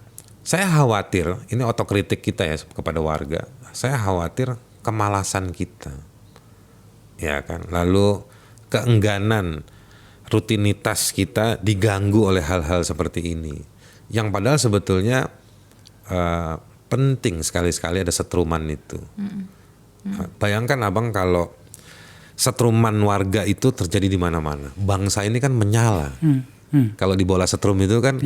saya khawatir, ini otokritik kita ya kepada warga. Saya khawatir kemalasan kita, ya kan. Lalu keengganan, rutinitas kita diganggu oleh hal-hal seperti ini. Yang padahal sebetulnya penting sekali-sekali ada setruman itu. Bayangkan abang kalau setruman warga itu terjadi di mana-mana. Bangsa ini kan menyala. Kalau di bola setrum itu kan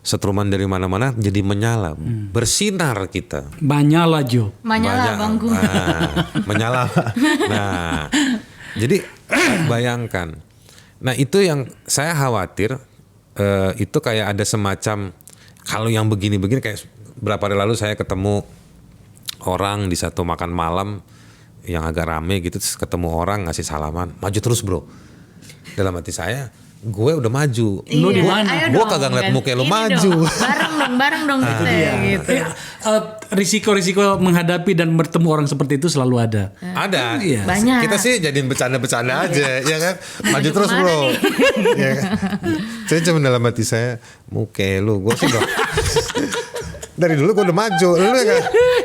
setruman dari mana-mana jadi menyala, bersinar kita. Menyala Jo. Menyala bangku. Menyala. Nah, jadi bayangkan. Nah itu yang saya khawatir, itu kayak ada semacam kalau yang begini-begini kayak berapa hari lalu saya ketemu orang di satu makan malam yang agak rame gitu, terus ketemu orang ngasih salaman, maju terus bro. Dalam hati saya, gue udah maju. Lu di mana? Gue kagak ngeliat muka lu maju. Bareng dong kita gitu. Risiko-risiko menghadapi dan bertemu orang seperti itu selalu ada. Ada. Iya. Banyak. Kita sih jadiin bercanda-bercanda aja, ya kan? Maju terus bro. Ya kan? Saya cuma dalam hati saya, muka lu, gue sih gak. Dari dulu gue udah maju, lu kan?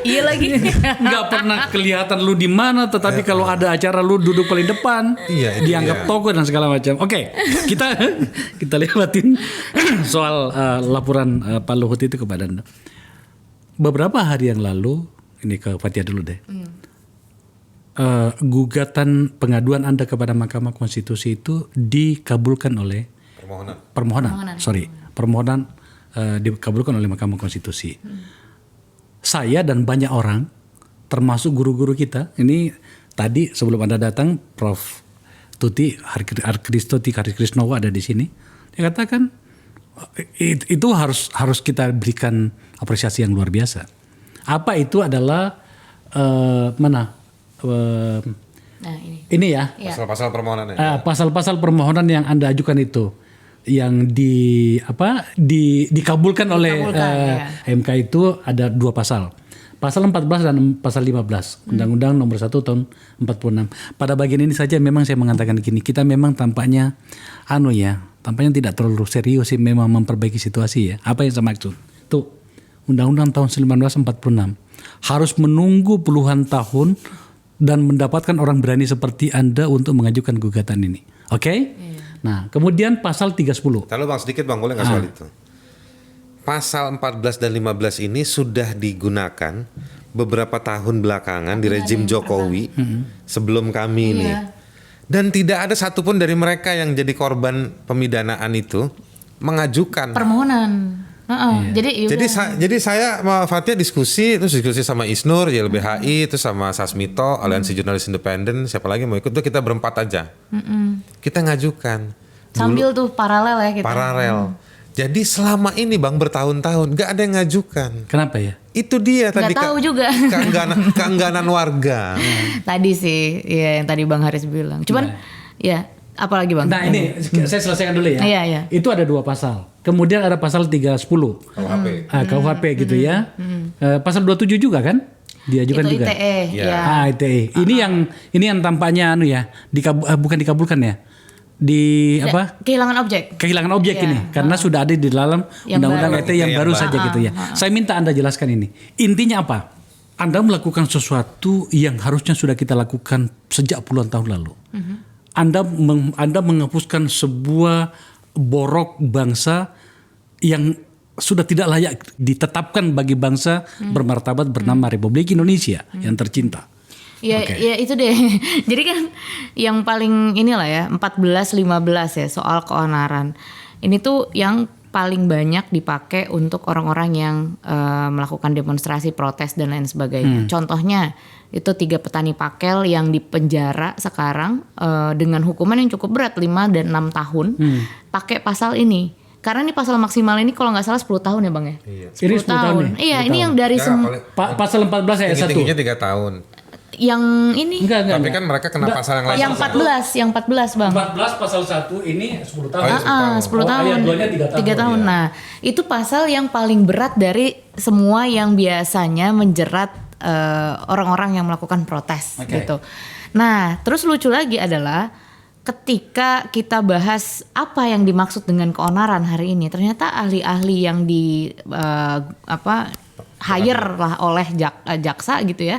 Iya lagi. Nggak pernah kelihatan lu di mana, tetapi kalau ada acara lu duduk paling depan, dianggap tokoh dan segala macam. Oke, kita lewatin soal laporan Pak Luhut itu kepada Anda. Beberapa hari yang lalu, ini ke Fathia dulu deh. Gugatan pengaduan Anda kepada Mahkamah Konstitusi itu dikabulkan oleh permohonan dikabulkan oleh Mahkamah Konstitusi. Saya dan banyak orang, termasuk guru-guru kita, ini tadi sebelum Anda datang, Prof. Tuti Hariskrisnowo ada di sini. Dia katakan itu harus kita berikan apresiasi yang luar biasa. Apa itu adalah ini ya pasal-pasal permohonan pasal-pasal permohonan yang Anda ajukan itu yang dikabulkan oleh MK itu ada 2 pasal. Pasal 14 dan pasal 15 Undang-Undang nomor 1 tahun 46. Pada bagian ini saja memang saya mengatakan gini, kita memang tampaknya tampaknya tidak terlalu serius sih memang memperbaiki situasi ya. Apa yang saya maksud? Tuh, Undang-Undang tahun 1946 harus menunggu puluhan tahun dan mendapatkan orang berani seperti Anda untuk mengajukan gugatan ini. Oke? Nah, kemudian pasal 310. Kalau bang sedikit bang, boleh nggak soal itu? Pasal 14 dan 15 ini sudah digunakan beberapa tahun belakangan di rejim Jokowi sebelum kami ini. Dan tidak ada satupun dari mereka yang jadi korban pemidanaan itu mengajukan permohonan. Jadi saya sama Fathia diskusi sama Isnur, YLBHI, terus sama Sasmito, Aliansi Jurnalis Independen, siapa lagi mau ikut, tuh kita berempat aja. Kita ngajukan. Sambil tuh paralel ya kita. Paralel. Jadi selama ini bang bertahun-tahun gak ada yang ngajukan. Kenapa ya? Itu dia tadi. Gak tahu juga. Keengganan warga. Tadi sih, ya yang tadi Bang Haris bilang. Cuman ya apalagi bang? Nah ini saya selesaikan dulu ya. Iya. Itu ada 2 pasal. Kemudian ada pasal 310 KUHP gitu ya. Pasal 27 juga kan? Diajukan itu juga. ITE. Ya. ITE. Ini yang tampaknya bukan dikabulkan ya. Kehilangan objek ini karena sudah ada di dalam Undang-Undang ITE yang baru saja gitu ya. Saya minta Anda jelaskan ini. Intinya apa? Anda melakukan sesuatu yang harusnya sudah kita lakukan sejak puluhan tahun lalu. Anda menghapuskan sebuah borok bangsa yang sudah tidak layak ditetapkan bagi bangsa bermartabat bernama Republik Indonesia yang tercinta. Ya itu deh. Jadi kan yang paling inilah ya 14-15 ya soal keonaran. Ini tuh yang paling banyak dipakai untuk orang-orang yang melakukan demonstrasi, protes dan lain sebagainya. Contohnya itu 3 petani pakel yang dipenjara sekarang dengan hukuman yang cukup berat 5 dan 6 tahun pakai pasal ini. Karena ini pasal maksimal ini kalau nggak salah 10 tahun ya bang ya. Ini 10 tahun. Iya, ini yang dari pasal 14 ayat 1. Tingginya 3 tahun. Yang ini Tapi kan mereka kena pasal yang lain. yang 14 Bang. 14 pasal 1 ini 10 tahun. Oh, iya, 10 tahun. Ayat 2-nya 3 tahun. Nah, itu pasal yang paling berat dari semua yang biasanya menjerat orang-orang yang melakukan protes gitu. Nah, terus lucu lagi adalah ketika kita bahas apa yang dimaksud dengan keonaran hari ini, ternyata ahli-ahli yang hire lah oleh jaksa gitu ya,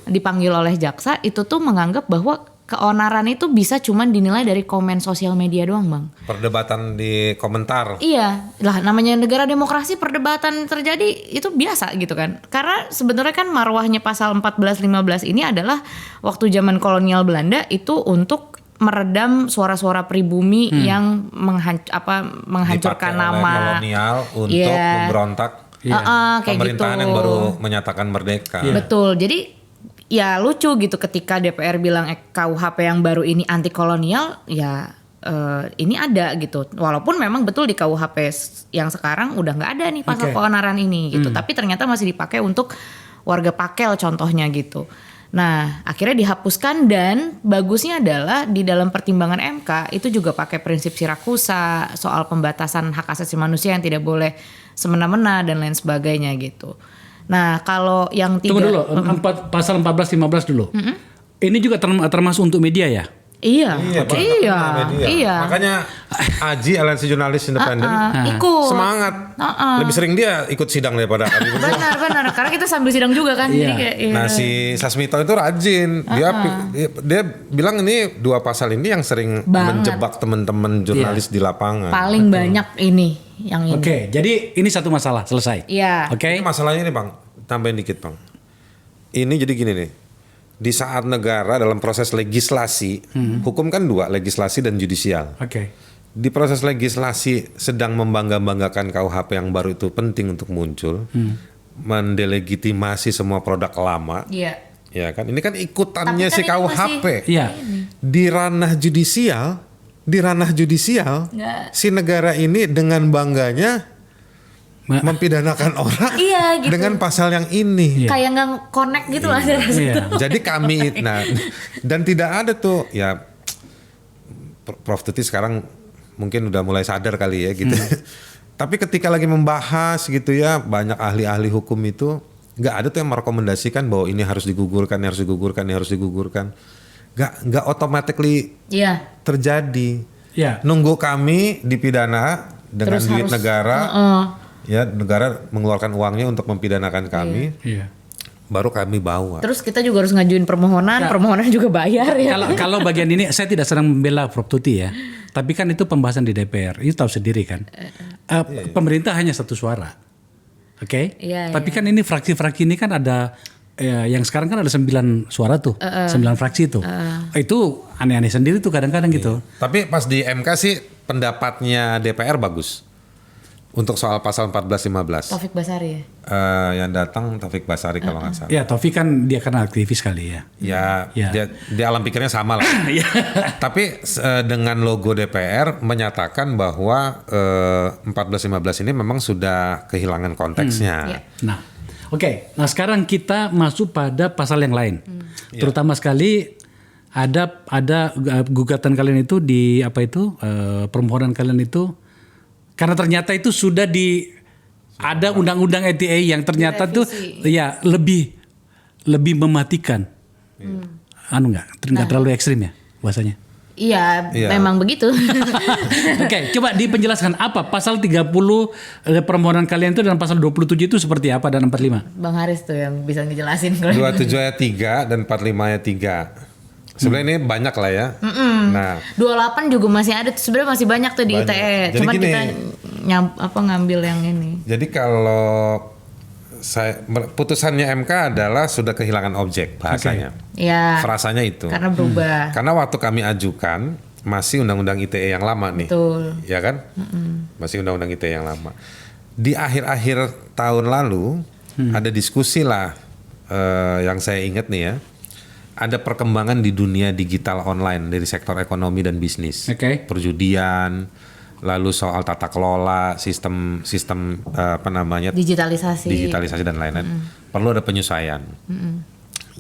dipanggil oleh jaksa itu tuh menganggap bahwa keonaran itu bisa cuman dinilai dari komen sosial media doang, Bang. Perdebatan di komentar. Iya, lah namanya negara demokrasi, perdebatan terjadi itu biasa gitu kan. Karena sebenarnya kan marwahnya pasal 14-15 ini adalah waktu zaman kolonial Belanda itu untuk meredam suara-suara pribumi yang menghancurkan Dipakai oleh nama kolonial untuk memberontak kayak pemerintahan gitu. yang baru menyatakan merdeka. Betul. Jadi ya lucu gitu ketika DPR bilang KUHP yang baru ini anti kolonial, ya ini ada gitu. Walaupun memang betul di KUHP yang sekarang udah nggak ada nih pasal keonaran ini gitu. Tapi ternyata masih dipakai untuk warga Pakel contohnya gitu. Nah, akhirnya dihapuskan dan bagusnya adalah di dalam pertimbangan MK itu juga pakai prinsip Sirakusa soal pembatasan hak asasi manusia yang tidak boleh semena-mena dan lain sebagainya gitu. Nah, kalau yang Tunggu dulu, pasal 14-15 dulu. Ini juga termasuk untuk media ya? Iya. Makanya Aji, Aliansi Jurnalis Independen, ikut semangat. Lebih sering dia ikut sidang daripada kami. Benar, karena kita sambil sidang juga kan. Jadi kayak, Nah, si Sasmito itu rajin. Dia bilang ini dua pasal ini yang sering menjebak teman-teman jurnalis di lapangan. Paling banyak ini yang ini. Oke, jadi ini satu masalah selesai. Iya. Oke. Ini masalahnya nih, Bang. Tambahin dikit, Bang. Ini jadi gini nih. Di saat negara dalam proses legislasi, hukum kan dua, legislasi dan judisial. Oke. Di proses legislasi sedang membangga-banggakan KUHP yang baru itu penting untuk muncul, mendelegitimasi semua produk lama. Iya. Ya kan, ini kan ikutannya Tapi kan si ini KUHP. Iya. Di ranah judisial, Nggak. si negara ini dengan bangganya mempidanakan orang Iya, gitu. dengan pasal yang ini. Kayak nggak connect gitu lah saya rasa. Iya. Jadi kami, dan tidak ada tuh, ya Prof Tuti sekarang mungkin udah mulai sadar kali ya gitu. Tapi ketika lagi membahas gitu ya, banyak ahli-ahli hukum itu nggak ada tuh yang merekomendasikan bahwa ini harus digugurkan, ini harus digugurkan, ini harus digugurkan. Nggak automatically terjadi. Iya. Nunggu kami dipidana dengan Terus duit harus, negara. Ya, negara mengeluarkan uangnya untuk mempidanakan kami. Iya. Baru kami bawa. Terus kita juga harus ngajuin permohonan juga bayar ya. Kalau bagian ini saya tidak sedang membela Prof Tuti ya, tapi kan itu pembahasan di DPR, itu tahu sendiri kan. Pemerintah hanya satu suara, oke? Iya, Tapi kan ini fraksi-fraksi ini kan ada, yang sekarang kan ada 9 suara tuh, 9 fraksi tuh. Itu aneh-aneh sendiri tuh kadang-kadang gitu. Tapi pas di MK sih pendapatnya DPR bagus. Untuk soal pasal 14-15. Taufik Basari ya? Yang datang Taufik Basari kalau nggak salah. Ya Taufik kan dia karena aktivis kali ya. Ya. Dia alam pikirnya sama lah. Tapi dengan logo DPR menyatakan bahwa 14-15 ini memang sudah kehilangan konteksnya. Nah, oke. Nah sekarang kita masuk pada pasal yang lain. Terutama sekali ada gugatan kalian itu di permohonan kalian itu. Karena ternyata itu sudah ada undang-undang ITE yang ternyata tuh ya lebih mematikan. Nggak terlalu ekstrim ya bahasanya. Iya, memang begitu. Oke, coba dipenjelaskan apa pasal 30 permohonan kalian itu dan pasal 27 itu seperti apa dan 45? Bang Haris tuh yang bisa ngejelasin. 27 ayat 3 dan 45 ayat 3. Sebenarnya ini banyak lah ya. Nah, 28 juga masih ada, sebenarnya masih banyak tuh di ITE. Cuman gini, kita ngambil yang ini. Jadi kalau putusannya MK adalah sudah kehilangan objek bahasanya. Ya. Frasanya itu. Karena berubah. Karena waktu kami ajukan masih undang-undang ITE yang lama nih. Betul. Ya kan? Masih undang-undang ITE yang lama. Di akhir-akhir tahun lalu ada diskusi lah yang saya ingat nih ya. Ada perkembangan di dunia digital online dari sektor ekonomi dan bisnis. Perjudian, lalu soal tata kelola, sistem digitalisasi dan lain-lain. Perlu ada penyesuaian.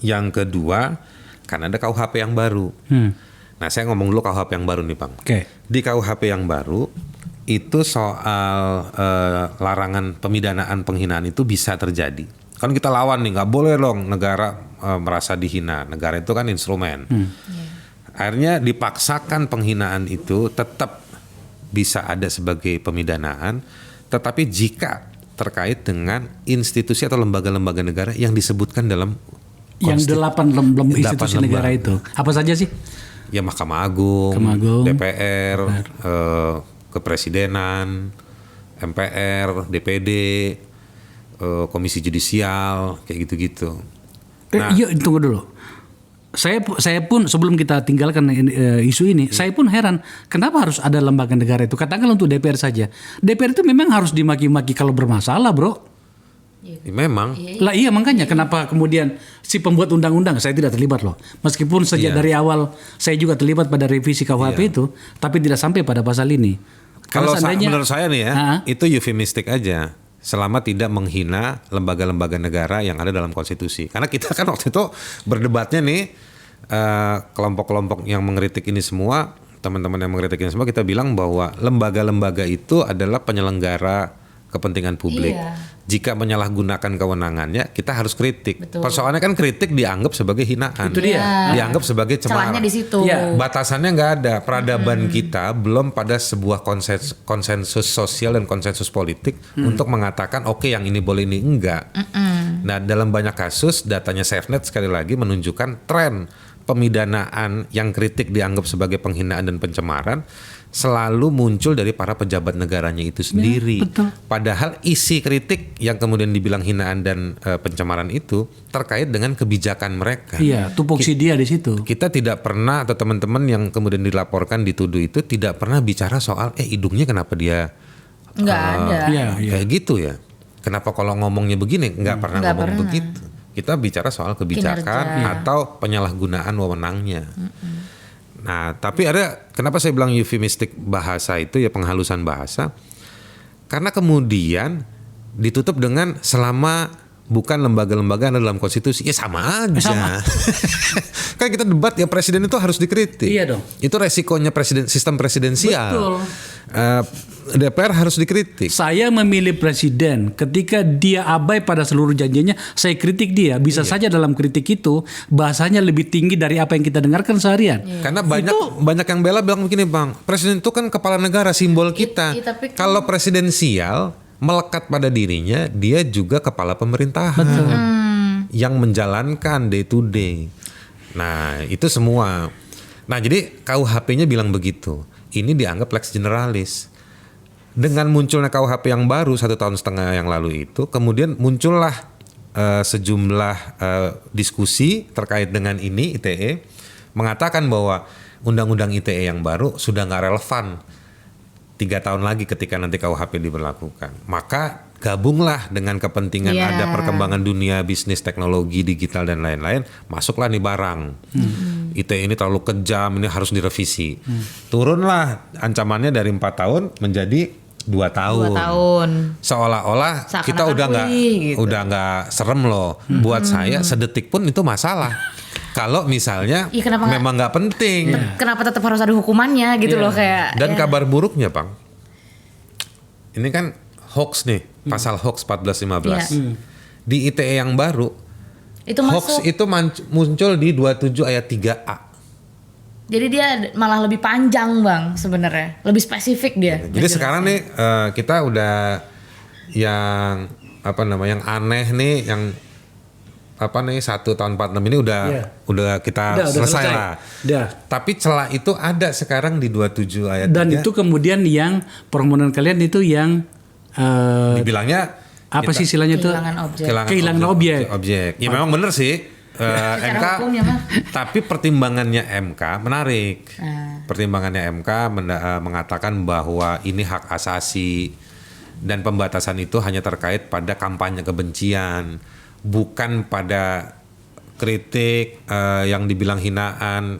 Yang kedua, kan ada KUHP yang baru. Nah, saya ngomong dulu KUHP yang baru nih, Bang. Oke. Di KUHP yang baru itu soal larangan pemidanaan penghinaan itu bisa terjadi. Kan kita lawan nih, nggak boleh dong negara merasa dihina. Negara itu kan instrumen. Akhirnya dipaksakan penghinaan itu tetap bisa ada sebagai pemidanaan, tetapi jika terkait dengan institusi atau lembaga-lembaga negara yang disebutkan dalam Yang 8 institusi lembaga. negara itu. Apa saja sih? Ya Mahkamah Agung, DPR, Kepresidenan, MPR, DPD, Komisi Judisial, kayak gitu-gitu. Nah, Iya, tunggu dulu. Saya pun sebelum kita tinggalkan isu ini, saya pun heran kenapa harus ada lembaga negara itu. Katakanlah untuk DPR saja. DPR itu memang harus dimaki-maki kalau bermasalah, bro. memang Lah iya makanya kenapa kemudian si pembuat undang-undang, saya tidak terlibat loh. Meskipun sejak dari awal saya juga terlibat pada revisi KUHP itu, tapi tidak sampai pada pasal ini. kalau seandainya- menurut saya nih ya, Ha? itu eufemistik aja. Selama tidak menghina lembaga-lembaga negara yang ada dalam konstitusi. Karena kita kan waktu itu berdebatnya nih, kelompok-kelompok yang mengkritik ini semua, teman-teman yang mengkritik ini semua, kita bilang bahwa lembaga-lembaga itu adalah penyelenggara kepentingan publik. Iya. Jika menyalahgunakan kewenangannya, kita harus kritik. Betul. Persoalannya kan kritik dianggap sebagai hinaan. Itu dia. Dianggap sebagai cemara. Celahnya di situ. Iya. Batasannya nggak ada. Peradaban kita belum pada sebuah konsensus sosial dan konsensus politik untuk mengatakan oke, yang ini boleh, ini enggak. Nah, dalam banyak kasus datanya SafeNet sekali lagi menunjukkan tren pemidanaan yang kritik dianggap sebagai penghinaan dan pencemaran selalu muncul dari para pejabat negaranya itu sendiri. betul. Padahal isi kritik yang kemudian dibilang hinaan dan pencemaran itu terkait dengan kebijakan mereka. Iya, tupoksi dia di situ. Kita tidak pernah, atau teman-teman yang kemudian dilaporkan dituduh itu tidak pernah bicara soal hidungnya kenapa dia Nggak ada. Iya, iya. kayak gitu ya. Kenapa kalau ngomongnya begini nggak pernah Nggak ngomong pernah. begitu. Kita bicara soal kebijakan Kinerja. atau penyalahgunaan wewenangnya. Nah, tapi kenapa saya bilang eufemistik bahasa itu ya, penghalusan bahasa? Karena kemudian ditutup dengan selama bukan lembaga-lembaga yang ada dalam konstitusi, ya sama aja. Kan kita debat ya, presiden itu harus dikritik. Iya dong. Itu resikonya sistem presidensial. Betul. DPR harus dikritik. Saya memilih presiden ketika dia abai pada seluruh janjinya, saya kritik dia. Bisa saja dalam kritik itu bahasanya lebih tinggi dari apa yang kita dengarkan seharian. Karena banyak yang bilang begini, Bang. Presiden itu kan kepala negara, simbol kita. tapi kan- Kalau presidensial melekat pada dirinya, dia juga kepala pemerintahan yang menjalankan day to day. Nah, itu semua. Nah, jadi KUHP-nya bilang begitu. Ini dianggap lex generalis. Dengan munculnya KUHP yang baru 1,5 tahun yang lalu itu, kemudian muncullah sejumlah diskusi terkait dengan ini, ITE, mengatakan bahwa undang-undang ITE yang baru sudah nggak relevan 3 tahun lagi ketika nanti KUHP diberlakukan. Maka gabunglah dengan kepentingan Iya. ada perkembangan dunia bisnis, teknologi, digital dan lain-lain, masuklah nih barang. ITE ini terlalu kejam, ini harus direvisi. Turunlah ancamannya dari 4 tahun menjadi 2 tahun. 2 tahun. Seolah-olah Seakan-akan, kita wih, gitu. udah nggak serem loh. Buat saya sedetik pun itu masalah. Kalau misalnya Iya, kenapa nggak- memang nggak penting. Kenapa tetap harus ada hukumannya gitu loh kayak. Dan ya. kabar buruknya, Bang. Ini kan hoax nih, pasal hoax 1415. Iya. Di ITE yang baru, Itu hoax masuk. itu muncul di 27 ayat 3A. Jadi dia malah lebih panjang, Bang, sebenarnya. Lebih spesifik dia. Jadi sekarang nih kita udah yang yang aneh nih, yang 1 tahun 46 ini udah kita Udah selesai lah. Udah. Tapi celah itu ada sekarang di 27 ayat Dan 3. itu kemudian yang permohonan kalian itu yang Dibilangnya apa sih istilahnya itu? Kehilangan objek. Kehilangan objek. Ya memang benar sih. MK, hukumnya mah. tapi pertimbangannya MK menarik. Pertimbangannya MK mengatakan bahwa ini hak asasi dan pembatasan itu hanya terkait pada kampanye kebencian, bukan pada kritik yang dibilang hinaan,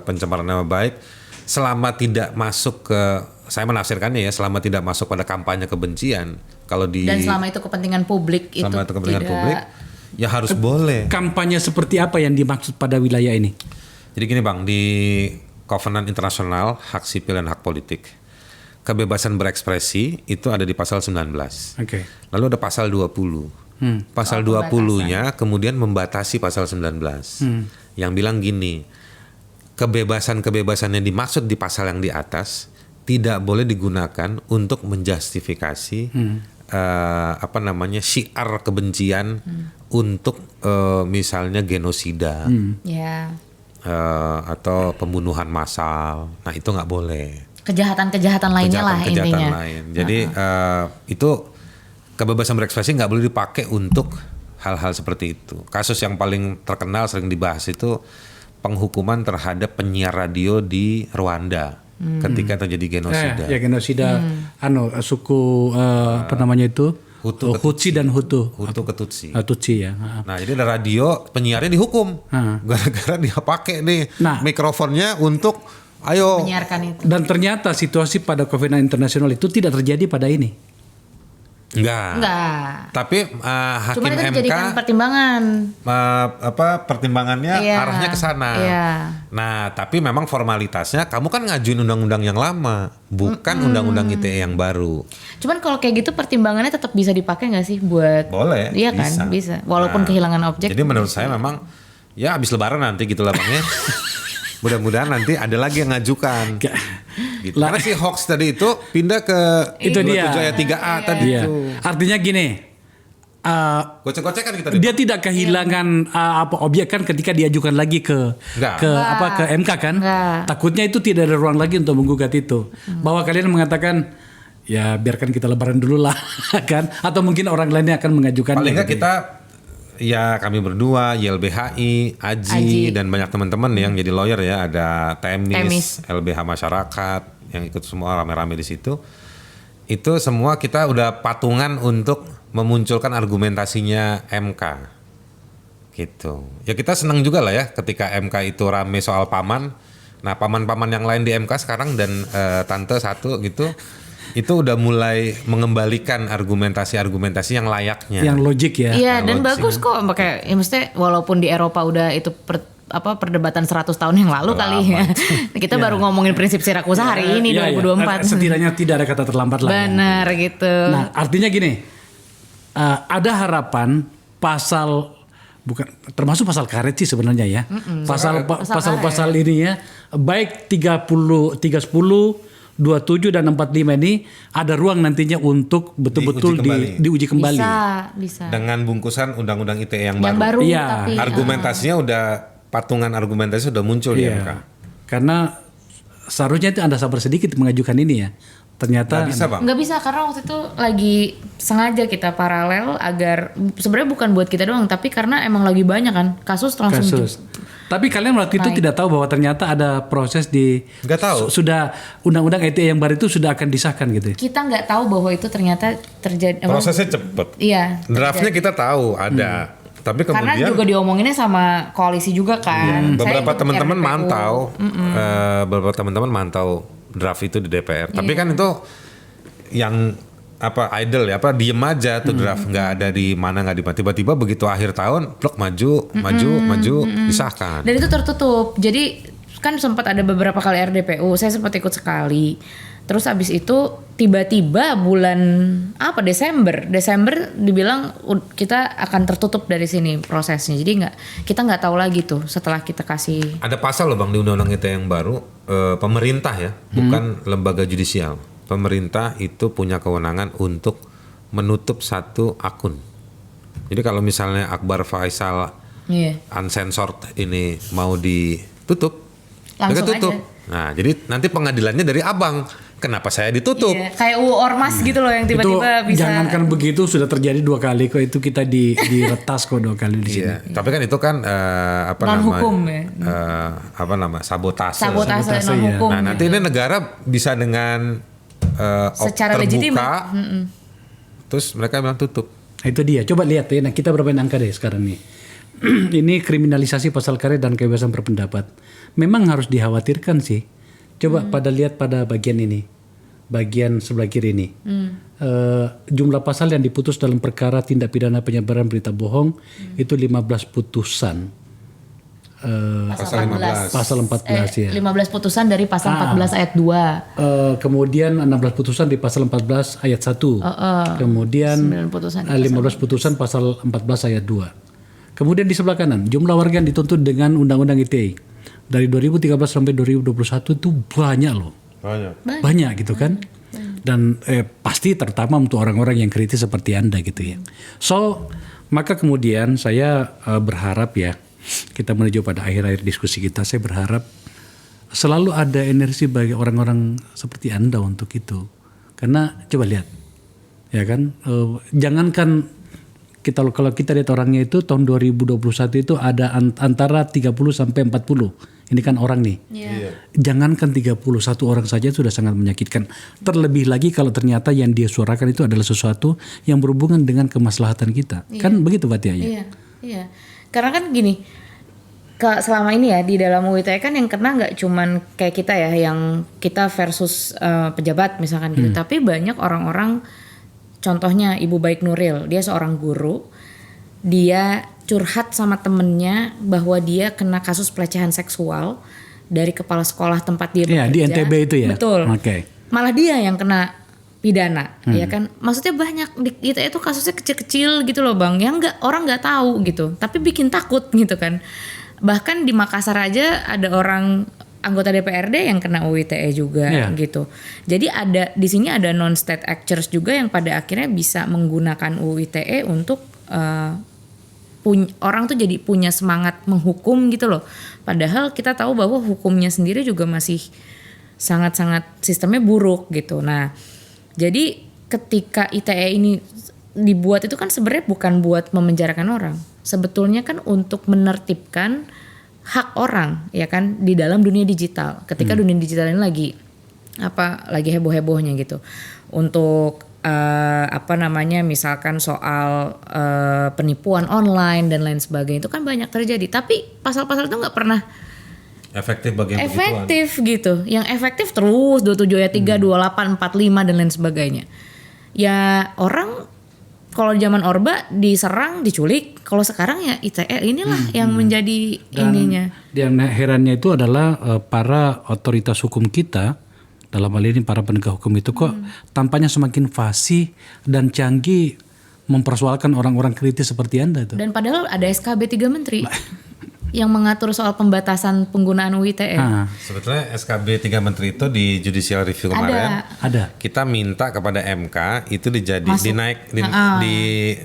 pencemaran nama baik, selama tidak masuk ke, saya menafsirkannya ya, selama tidak masuk pada kampanye kebencian. Kalau di Dan selama itu kepentingan publik itu sama kepentingan tidak publik, Ya harus boleh. Kampanye seperti apa yang dimaksud pada wilayah ini? Jadi gini Bang, di Kovenan Internasional Hak Sipil dan Hak Politik, kebebasan berekspresi itu ada di pasal 19. Oke. Lalu ada pasal 20. Pasal 20-nya kemudian membatasi pasal 19. Yang bilang gini, kebebasan-kebebasan yang dimaksud di pasal yang di atas tidak boleh digunakan untuk menjustifikasi syiar kebencian untuk misalnya genosida Ya. atau pembunuhan massal. Nah itu nggak boleh. Kejahatan-kejahatan lainnya lah Kejahatan intinya. lain. Jadi itu kebebasan berekspresi nggak boleh dipakai untuk hal-hal seperti itu. Kasus yang paling terkenal sering dibahas itu penghukuman terhadap penyiar radio di Rwanda ketika terjadi genosida. Ya genosida, suku apa namanya itu? Hutsi dan Hutu. Hutu ke Tutsi. Tutsi ya. Nah jadi ada radio penyiarnya dihukum gara-gara dia pakai nih mikrofonnya untuk ayo Menyiarkan itu. Dan ternyata situasi pada Kovenan Internasional itu tidak terjadi pada ini. Enggak. Tapi hakim Cuma itu MK dijadikan pertimbangan. Pertimbangannya Iya. arahnya ke sana. Iya. Nah, tapi memang formalitasnya kamu kan ngajuin undang-undang yang lama, bukan undang-undang ITE yang baru. Cuman kalau kayak gitu pertimbangannya tetap bisa dipakai nggak sih buat? Boleh. Iya kan, bisa. Walaupun kehilangan objek. Jadi menurut saya memang ya habis lebaran nanti gitu lah Bang ya. Mudah-mudahan nanti ada lagi yang ngajukan. Gitu. Karena si hoax tadi itu pindah ke Itu dia. 27 ayat 3A tadi Iya. itu. Artinya gini, Gocek-gocek kan kita dia tidak kehilangan objek kan ketika diajukan lagi ke MK kan? Enggak. Takutnya itu tidak ada ruang lagi untuk menggugat itu. Bahwa kalian mengatakan ya biarkan kita lebaran dulu lah kan? Atau mungkin orang lainnya akan mengajukan. Paling nggak kita ya kami berdua, YLBHI, Aji, dan banyak teman-teman yang jadi lawyer ya, ada Temis, LBH Masyarakat yang ikut semua rame-rame di situ. Itu semua kita udah patungan untuk memunculkan argumentasinya MK. Gitu. Ya kita senang juga lah ya ketika MK itu rame soal paman. Nah, paman-paman yang lain di MK sekarang dan tante satu gitu itu udah mulai mengembalikan argumentasi-argumentasi yang layaknya. Yang logik ya. Iya, dan bagus kok. Makanya ya maksudnya walaupun di Eropa udah itu perdebatan 100 tahun yang lalu kali ya. Kita baru ngomongin prinsip Sirakusa hari ini 2024. Setidaknya tidak ada kata terlambat lah. Benar gitu. Nah, artinya gini. Ada harapan pasal bukan termasuk pasal karet sih sebenarnya ya. Pasal-pasal ini ya, baik 30, 310, 27 dan 45 ini ada ruang nantinya untuk betul-betul diuji kembali. Bisa. Dengan bungkusan undang-undang ITE yang baru. Iya. Tapi argumentasinya udah patungan argumentasi sudah muncul di MK. Karena seharusnya itu Anda sabar sedikit mengajukan ini ya. Ternyata nggak bisa Bang. nggak bisa karena waktu itu lagi sengaja kita paralel agar sebenarnya bukan buat kita doang tapi karena emang lagi banyak kan kasus langsung. Tapi kalian waktu itu tidak tahu bahwa ternyata ada proses di Nggak tahu. Sudah undang-undang ITE yang baru itu sudah akan disahkan gitu. Kita nggak tahu bahwa itu ternyata terjadi. Prosesnya cepet. Iya. Draftnya kita tahu ada. Tapi Karena kemudian juga diomonginnya sama koalisi juga kan. beberapa teman-teman mantau, beberapa teman-teman mantau draft itu di DPR. Tapi kan itu yang idle ya, diem aja tuh draft, nggak ada di mana, nggak di mana. Tiba-tiba begitu akhir tahun, blok maju, disahkan. Dan itu tertutup. Jadi kan sempat ada beberapa kali RDPU, saya sempat ikut sekali. Terus abis itu tiba-tiba bulan Desember dibilang kita akan tertutup dari sini prosesnya. Jadi kita nggak tahu lagi tuh setelah kita kasih. Ada pasal loh Bang di undang-undang ITE yang baru, pemerintah ya, bukan lembaga judisial. Pemerintah itu punya kewenangan untuk menutup satu akun. Jadi kalau misalnya Akbar Faisal uncensored ini mau ditutup, langsung mereka tutup. aja. Nah, jadi nanti pengadilannya dari abang. Kenapa saya ditutup? Iya, kayak ormas gitu loh yang tiba-tiba itu, bisa. Jangankan begitu sudah terjadi 2 kali kok, itu kita diretas kok 2 kali di sini. Iya, tapi kan itu kan non-hukum ya. sabotase. Sabotase non-hukum. Nah, nanti ini negara bisa dengan secara terbuka, legitimate. Terus mereka bilang tutup. Nah, itu dia. Coba lihat ya. Nah, kita bermain angka deh sekarang nih. Ini kriminalisasi pasal karet dan kebebasan berpendapat. Memang harus dikhawatirkan sih. Coba lihat pada bagian ini. bagian sebelah kiri ini. Jumlah pasal yang diputus dalam perkara tindak pidana penyebaran berita bohong itu 15 putusan. Pasal 15. Pasal 14 ya. 15 putusan dari pasal 14 ayat 2. Kemudian 16 putusan di pasal 14 ayat 1. Kemudian 9 putusan di 15 putusan pasal 14 ayat 2. Kemudian di sebelah kanan, jumlah warga yang dituntut dengan Undang-Undang ITE dari 2013 sampai 2021 itu banyak loh. Banyak gitu kan. Dan pasti terutama untuk orang-orang yang kritis seperti Anda gitu ya. So, maka kemudian saya berharap ya, kita menuju pada akhir-akhir diskusi kita, saya berharap selalu ada energi bagi orang-orang seperti Anda untuk itu. Karena coba lihat, ya kan, jangankan kita, kalau kita lihat orangnya itu tahun 2021 itu ada antara 30 sampai 40. Ini kan orang nih. Jangankan 31 orang saja sudah sangat menyakitkan. Terlebih lagi kalau ternyata yang dia suarakan itu adalah sesuatu yang berhubungan dengan kemaslahatan kita. Kan begitu Fatia ya? Iya. Karena kan gini, selama ini ya di dalam UU ITE kan yang kena nggak cuman kayak kita ya, yang kita versus pejabat misalkan gitu, tapi banyak orang-orang, contohnya Ibu Baik Nuril, dia seorang guru, dia curhat sama temennya bahwa dia kena kasus pelecehan seksual dari kepala sekolah tempat dia bekerja. Iya, di NTB itu ya? Betul. Oke. Malah dia yang kena pidana, ya kan? Maksudnya banyak di ITE itu kasusnya kecil-kecil gitu loh Bang, yang orang nggak tahu gitu, tapi bikin takut gitu kan. Bahkan di Makassar aja ada orang anggota DPRD yang kena UU ITE juga gitu. Jadi ada di sini ada non-state actors juga yang pada akhirnya bisa menggunakan UU ITE untuk orang tuh jadi punya semangat menghukum gitu loh. Padahal kita tahu bahwa hukumnya sendiri juga masih sangat-sangat sistemnya buruk gitu. Nah, jadi ketika ITE ini dibuat itu kan sebenarnya bukan buat memenjarakan orang. Sebetulnya kan untuk menertibkan hak orang ya kan di dalam dunia digital. Ketika dunia digital ini lagi heboh-hebohnya gitu. Untuk misalkan soal penipuan online dan lain sebagainya itu kan banyak terjadi, tapi pasal-pasal itu nggak pernah efektif gitu. Yang efektif terus 27 ayat 3, 28, 45 dan lain sebagainya. Ya orang kalau zaman Orba diserang, diculik, kalau sekarang ya ITE inilah yang menjadi ininya. Dan herannya itu adalah para otoritas hukum kita, dalam hal ini para penegak hukum itu kok tampaknya semakin fasih dan canggih mempersoalkan orang-orang kritis seperti Anda itu. Dan padahal ada SKB 3 Menteri yang mengatur soal pembatasan penggunaan UU ITE. Sebetulnya SKB 3 Menteri itu di Judicial Review kemarin ada. Kita minta kepada MK itu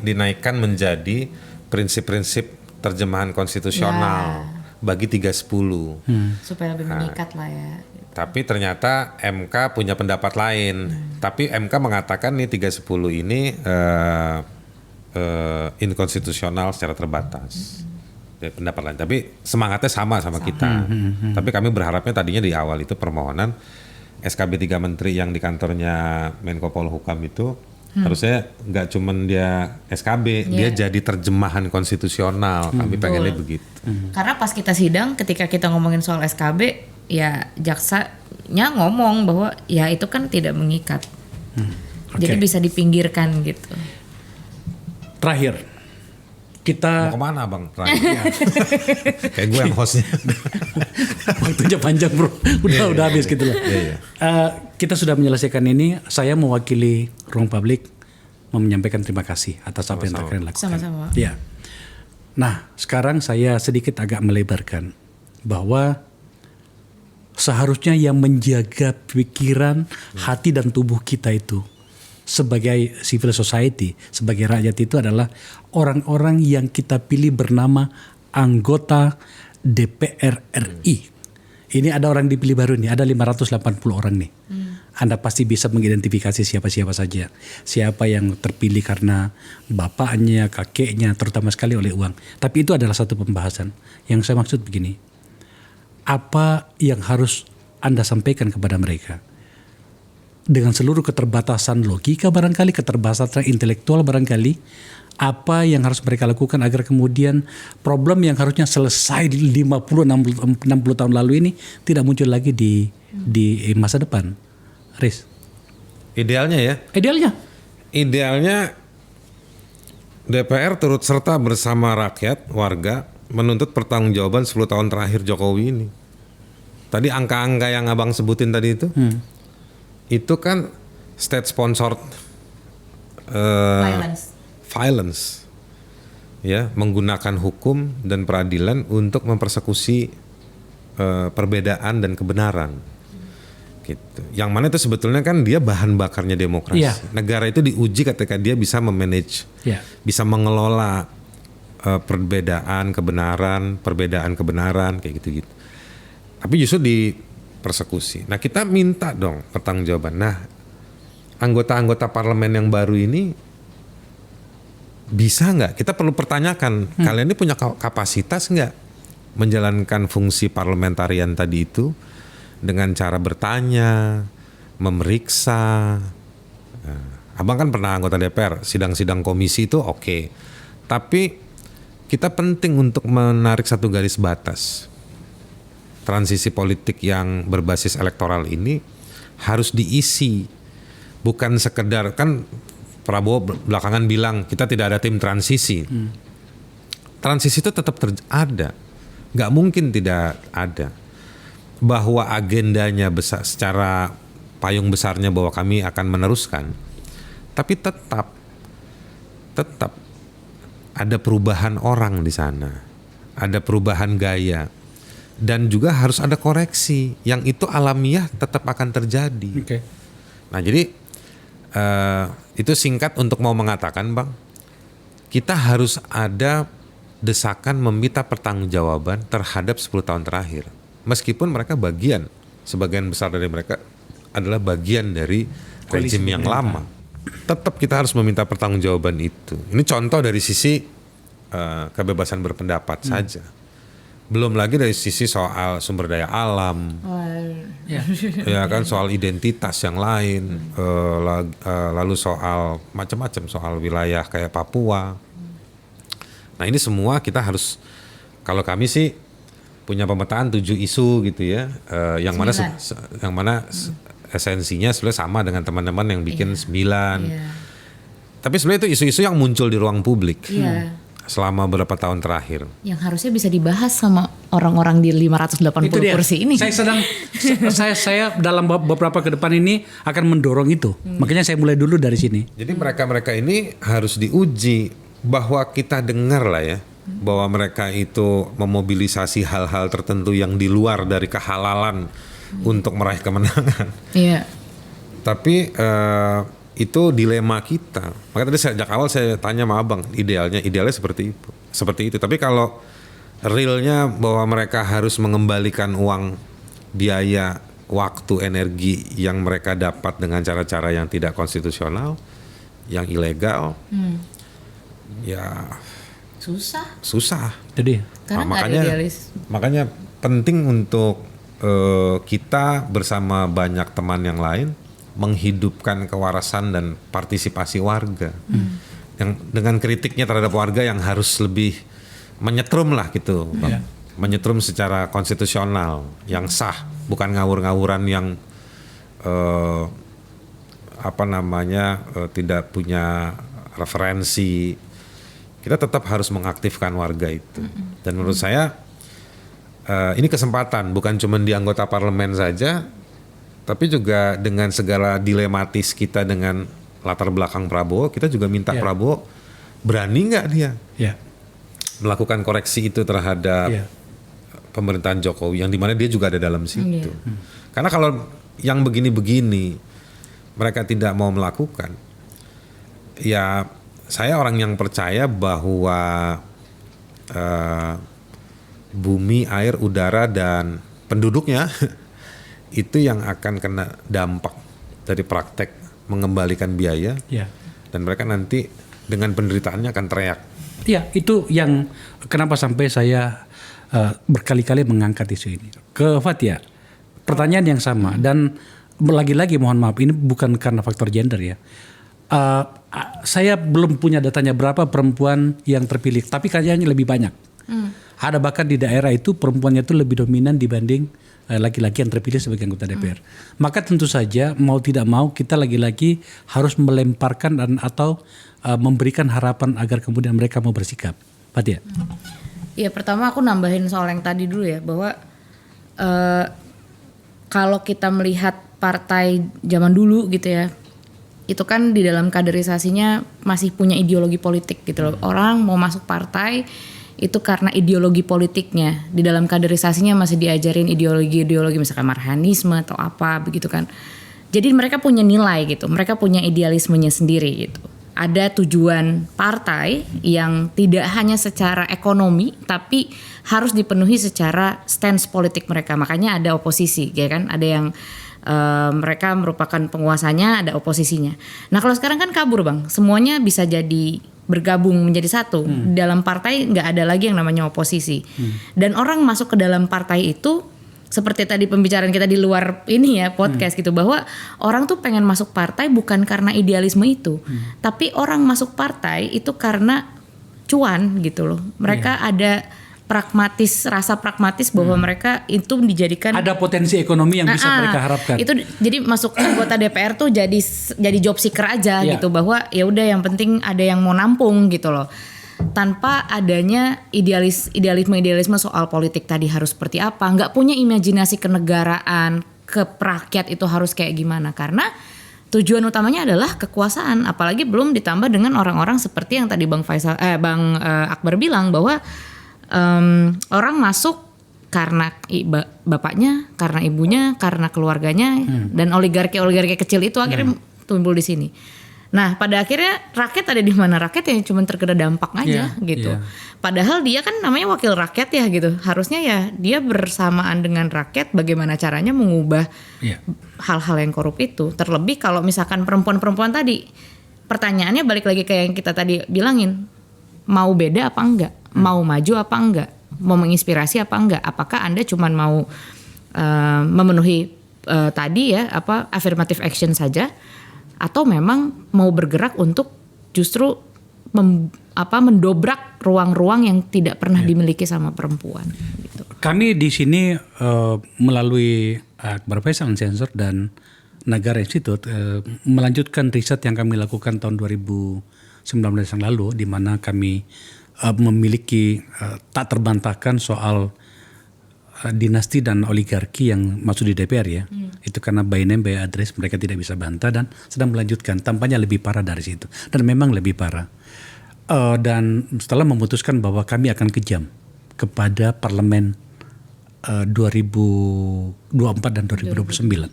dinaikkan menjadi prinsip-prinsip terjemahan konstitusional bagi 310. Supaya lebih mengikat lah ya. Tapi ternyata MK punya pendapat lain. Tapi MK mengatakan nih 310 ini inkonstitusional secara terbatas. Pendapat lain. Tapi semangatnya sama kita. Tapi kami berharapnya tadinya di awal itu permohonan SKB 3 Menteri yang di kantornya Menko Polhukam itu harusnya nggak cuman dia SKB, dia jadi terjemahan konstitusional. Kami pengennya begitu. Karena pas kita sidang, ketika kita ngomongin soal SKB, ya jaksanya ngomong bahwa ya itu kan tidak mengikat. Jadi bisa dipinggirkan gitu. Terakhir, kita mau kemana Bang? Kayak gue yang hostnya. Waktunya panjang bro, udah habis gitu loh. Kita sudah menyelesaikan ini. Saya mewakili ruang publik menyampaikan terima kasih atas apa yang kalian lakukan. Sama-sama. Ya. Nah, sekarang saya sedikit agak melebarkan bahwa seharusnya yang menjaga pikiran, hati dan tubuh kita itu sebagai civil society, sebagai rakyat itu adalah orang-orang yang kita pilih bernama anggota DPR RI. Ini ada orang dipilih baru nih, ada 580 orang nih. Anda pasti bisa mengidentifikasi siapa-siapa saja. Siapa yang terpilih karena bapaknya, kakeknya, terutama sekali oleh uang. Tapi itu adalah satu pembahasan. Yang saya maksud begini, apa yang harus Anda sampaikan kepada mereka? Dengan seluruh keterbatasan logika barangkali, keterbatasan intelektual barangkali, apa yang harus mereka lakukan agar kemudian problem yang harusnya selesai di 50-60 tahun lalu ini tidak muncul lagi di masa depan. Riz. Idealnya ya. Idealnya DPR turut serta bersama rakyat, warga menuntut pertanggungjawaban 10 tahun terakhir Jokowi ini. Tadi angka-angka yang Abang sebutin tadi itu kan state sponsored violence, ya, menggunakan hukum dan peradilan untuk mempersekusi perbedaan dan kebenaran, gitu. Yang mana itu sebetulnya kan dia bahan bakarnya demokrasi. Negara itu diuji ketika dia bisa memanage, bisa mengelola perbedaan kebenaran kayak gitu-gitu. Tapi justru dipersekusi. Nah, kita minta dong pertanggungjawaban. Nah, anggota-anggota parlemen yang baru ini bisa nggak? Kita perlu pertanyakan, kalian ini punya kapasitas nggak menjalankan fungsi parlementarian tadi itu dengan cara bertanya, memeriksa. Nah, Abang kan pernah anggota DPR, sidang-sidang komisi itu oke. Tapi kita penting untuk menarik satu garis batas. Transisi politik yang berbasis elektoral ini harus diisi. Bukan sekedar, kan Prabowo belakangan bilang kita tidak ada tim transisi. Transisi itu tetap ada. Nggak mungkin tidak ada. Bahwa agendanya besar, secara payung besarnya bahwa kami akan meneruskan. Tapi tetap ada perubahan orang di sana. Ada perubahan gaya. Dan juga harus ada koreksi. Yang itu alamiah tetap akan terjadi. Nah, jadi itu singkat untuk mau mengatakan, Bang, kita harus ada desakan meminta pertanggungjawaban terhadap 10 tahun terakhir. Meskipun mereka sebagian besar dari mereka adalah bagian dari rezim yang lama. Tetap kita harus meminta pertanggungjawaban itu. Ini contoh dari sisi kebebasan berpendapat saja. Belum lagi dari sisi soal sumber daya alam, ya kan, soal identitas yang lain, lalu soal macam-macam, soal wilayah kayak Papua. Nah, ini semua kita harus, kalau kami sih punya pemetaan 7 isu gitu ya, yang mana esensinya sebenarnya sama dengan teman-teman yang bikin 9. Tapi sebenarnya itu isu-isu yang muncul di ruang publik. Selama beberapa tahun terakhir. Yang harusnya bisa dibahas sama orang-orang di 580 kursi ini. Saya dalam beberapa ke depan ini akan mendorong itu. Makanya saya mulai dulu dari sini. Jadi mereka ini harus diuji, bahwa kita dengar lah ya, bahwa mereka itu memobilisasi hal-hal tertentu yang di luar dari kehalalan untuk meraih kemenangan. Tapi itu dilema kita. Makanya tadi sejak awal saya tanya sama Abang, idealnya seperti itu. Tapi kalau realnya bahwa mereka harus mengembalikan uang, biaya, waktu, energi yang mereka dapat dengan cara-cara yang tidak konstitusional, yang ilegal, ya susah. Jadi makanya penting untuk kita bersama banyak teman yang lain menghidupkan kewarasan dan partisipasi warga, yang dengan kritiknya terhadap warga yang harus lebih menyetrum lah gitu, Bang. Menyetrum secara konstitusional yang sah, bukan ngawur-ngawuran yang tidak punya referensi. Kita tetap harus mengaktifkan warga itu. Dan menurut saya ini kesempatan, bukan cuma di anggota parlemen saja, tapi juga dengan segala dilematis kita dengan latar belakang Prabowo, kita juga minta Prabowo berani nggak dia melakukan koreksi itu terhadap pemerintahan Jokowi, yang dimana dia juga ada dalam situ. Karena kalau yang begini-begini mereka tidak mau melakukan, ya saya orang yang percaya bahwa bumi, air, udara, dan penduduknya itu yang akan kena dampak dari praktek mengembalikan biaya, dan mereka nanti dengan penderitaannya akan teriak. Iya, itu yang kenapa sampai saya berkali-kali mengangkat isu ini. Ke Fathia, pertanyaan yang sama, dan lagi-lagi mohon maaf, ini bukan karena faktor gender ya. Saya belum punya datanya berapa perempuan yang terpilih, tapi kayaknya lebih banyak. Ada bahkan di daerah itu perempuannya itu lebih dominan dibanding laki-laki yang terpilih sebagai anggota DPR. Maka tentu saja mau tidak mau kita lagi-lagi harus melemparkan atau memberikan harapan agar kemudian mereka mau bersikap. Fathia. Ya pertama aku nambahin soal yang tadi dulu ya, bahwa kalau kita melihat partai zaman dulu gitu ya, itu kan di dalam kaderisasinya masih punya ideologi politik gitu loh. Orang mau masuk partai itu karena ideologi politiknya. Di dalam kaderisasinya masih diajarin ideologi misalkan marhanisme atau apa begitu kan. Jadi mereka punya nilai gitu, mereka punya idealismenya sendiri gitu. Ada tujuan partai yang tidak hanya secara ekonomi tapi harus dipenuhi secara stance politik mereka. Makanya ada oposisi ya kan, ada yang mereka merupakan penguasanya, ada oposisinya. Nah kalau sekarang kan kabur Bang, semuanya bisa jadi bergabung menjadi satu. Dalam partai nggak ada lagi yang namanya oposisi. Dan orang masuk ke dalam partai itu seperti tadi pembicaraan kita di luar ini ya podcast gitu, bahwa orang tuh pengen masuk partai bukan karena idealisme itu, tapi orang masuk partai itu karena cuan gitu loh. Mereka ada rasa pragmatis bahwa mereka itu dijadikan ada potensi ekonomi yang bisa mereka harapkan. Itu jadi masuk anggota DPR tuh jadi job seeker aja gitu, bahwa ya udah yang penting ada yang mau nampung gitu loh. Tanpa adanya idealisme soal politik tadi harus seperti apa, nggak punya imajinasi kenegaraan, ke rakyat itu harus kayak gimana, karena tujuan utamanya adalah kekuasaan. Apalagi belum ditambah dengan orang-orang seperti yang tadi Bang Akbar bilang bahwa orang masuk karena bapaknya, karena ibunya, karena keluarganya, dan oligarki kecil itu akhirnya tumbuh di sini. Nah pada akhirnya rakyat ada di mana? Rakyat yang cuma terkena dampak aja gitu. Padahal dia kan namanya wakil rakyat ya gitu. Harusnya ya dia bersamaan dengan rakyat bagaimana caranya mengubah hal-hal yang korup itu. Terlebih kalau misalkan perempuan-perempuan tadi, pertanyaannya balik lagi kayak yang kita tadi bilangin, mau beda apa enggak? Mau maju apa enggak? Mau menginspirasi apa enggak? Apakah Anda cuma mau memenuhi tadi ya affirmative action saja, atau memang mau bergerak untuk justru mendobrak ruang-ruang yang tidak pernah dimiliki sama perempuan gitu. Kami di sini melalui Akbar Faisal Uncensored dan Nagara Institute melanjutkan riset yang kami lakukan tahun 2019 yang lalu, di mana kami memiliki tak terbantahkan soal dinasti dan oligarki yang masuk di DPR ya. Itu karena by name by address mereka tidak bisa bantah dan sedang melanjutkan. Tampaknya lebih parah dari situ, dan memang lebih parah. Dan setelah memutuskan bahwa kami akan kejam kepada parlemen 2024 dan 2029.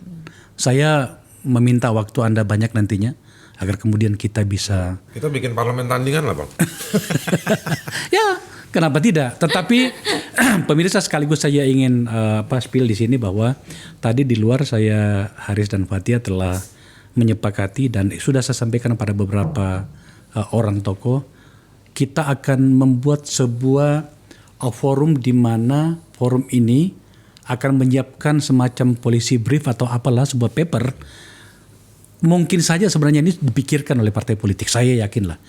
Saya meminta waktu Anda banyak nantinya agar kemudian kita bisa bikin parlemen tandingan lah Bang. Ya, kenapa tidak? Tetapi pemirsa, sekaligus saya ingin spill di sini bahwa tadi di luar saya, Haris dan Fathia telah menyepakati dan sudah saya sampaikan pada beberapa orang tokoh, kita akan membuat sebuah forum di mana forum ini akan menyiapkan semacam policy brief atau apalah, sebuah paper. Mungkin saja sebenarnya ini dipikirkan oleh partai politik, saya yakinlah.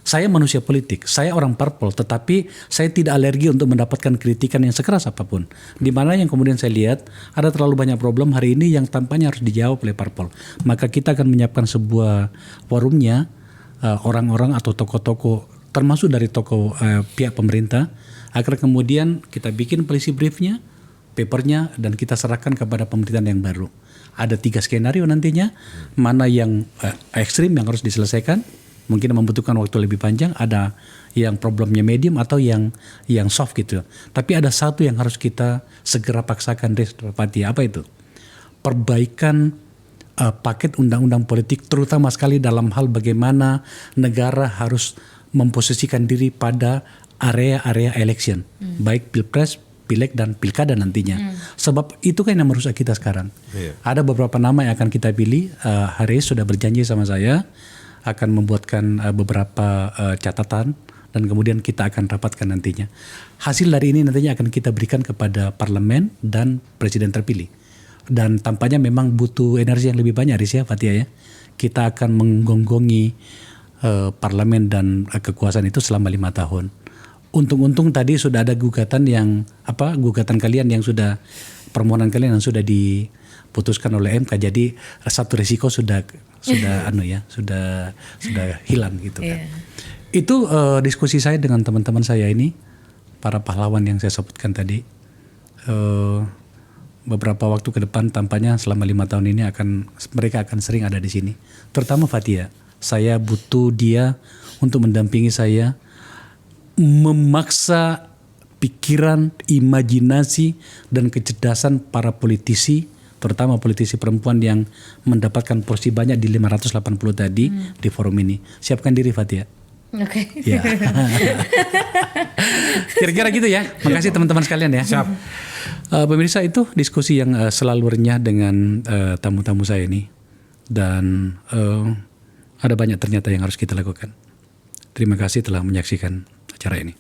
Saya manusia politik, saya orang parpol, tetapi saya tidak alergi untuk mendapatkan kritikan yang sekeras apapun. Di mana yang kemudian saya lihat ada terlalu banyak problem hari ini yang tampaknya harus dijawab oleh parpol. Maka kita akan menyiapkan sebuah forumnya, orang-orang atau tokoh-tokoh termasuk dari tokoh pihak pemerintah, agar kemudian kita bikin policy briefnya, papernya, dan kita serahkan kepada pemerintahan yang baru. Ada 3 skenario nantinya, mana yang ekstrim yang harus diselesaikan, mungkin membutuhkan waktu lebih panjang, ada yang problemnya medium atau yang soft gitu. Tapi ada satu yang harus kita segera paksakan, Fathia. Apa itu? Perbaikan paket undang-undang politik, terutama sekali dalam hal bagaimana negara harus memposisikan diri pada area-area election, baik pilpres, pileg dan pilkada nantinya. Sebab itu kan yang merusak kita sekarang. Ada beberapa nama yang akan kita pilih. Haris sudah berjanji sama saya akan membuatkan beberapa catatan dan kemudian kita akan rapatkan nantinya. Hasil dari ini nantinya akan kita berikan kepada parlemen dan presiden terpilih. Dan tampaknya memang butuh energi yang lebih banyak, Haris ya, Fathia ya. Kita akan menggonggongi parlemen dan kekuasaan itu selama 5 tahun. untung-untung tadi sudah ada gugatan kalian yang sudah, permohonan kalian yang sudah diputuskan oleh MK. Jadi satu risiko sudah sudah hilang gitu kan. Itu diskusi saya dengan teman-teman saya ini, para pahlawan yang saya sebutkan tadi. Beberapa waktu ke depan tampaknya selama 5 tahun ini mereka akan sering ada di sini. Terutama Fathia. Saya butuh dia untuk mendampingi saya, memaksa pikiran, imajinasi, dan kecerdasan para politisi, terutama politisi perempuan yang mendapatkan porsi banyak di 580 tadi di forum ini. Siapkan diri Fathia. Oke. Ya. Kira-kira gitu ya. Makasih teman-teman sekalian ya. Siap. Pemirsa, itu diskusi yang selalu renyah dengan tamu-tamu saya ini. Dan ada banyak ternyata yang harus kita lakukan. Terima kasih telah menyaksikan acara ini.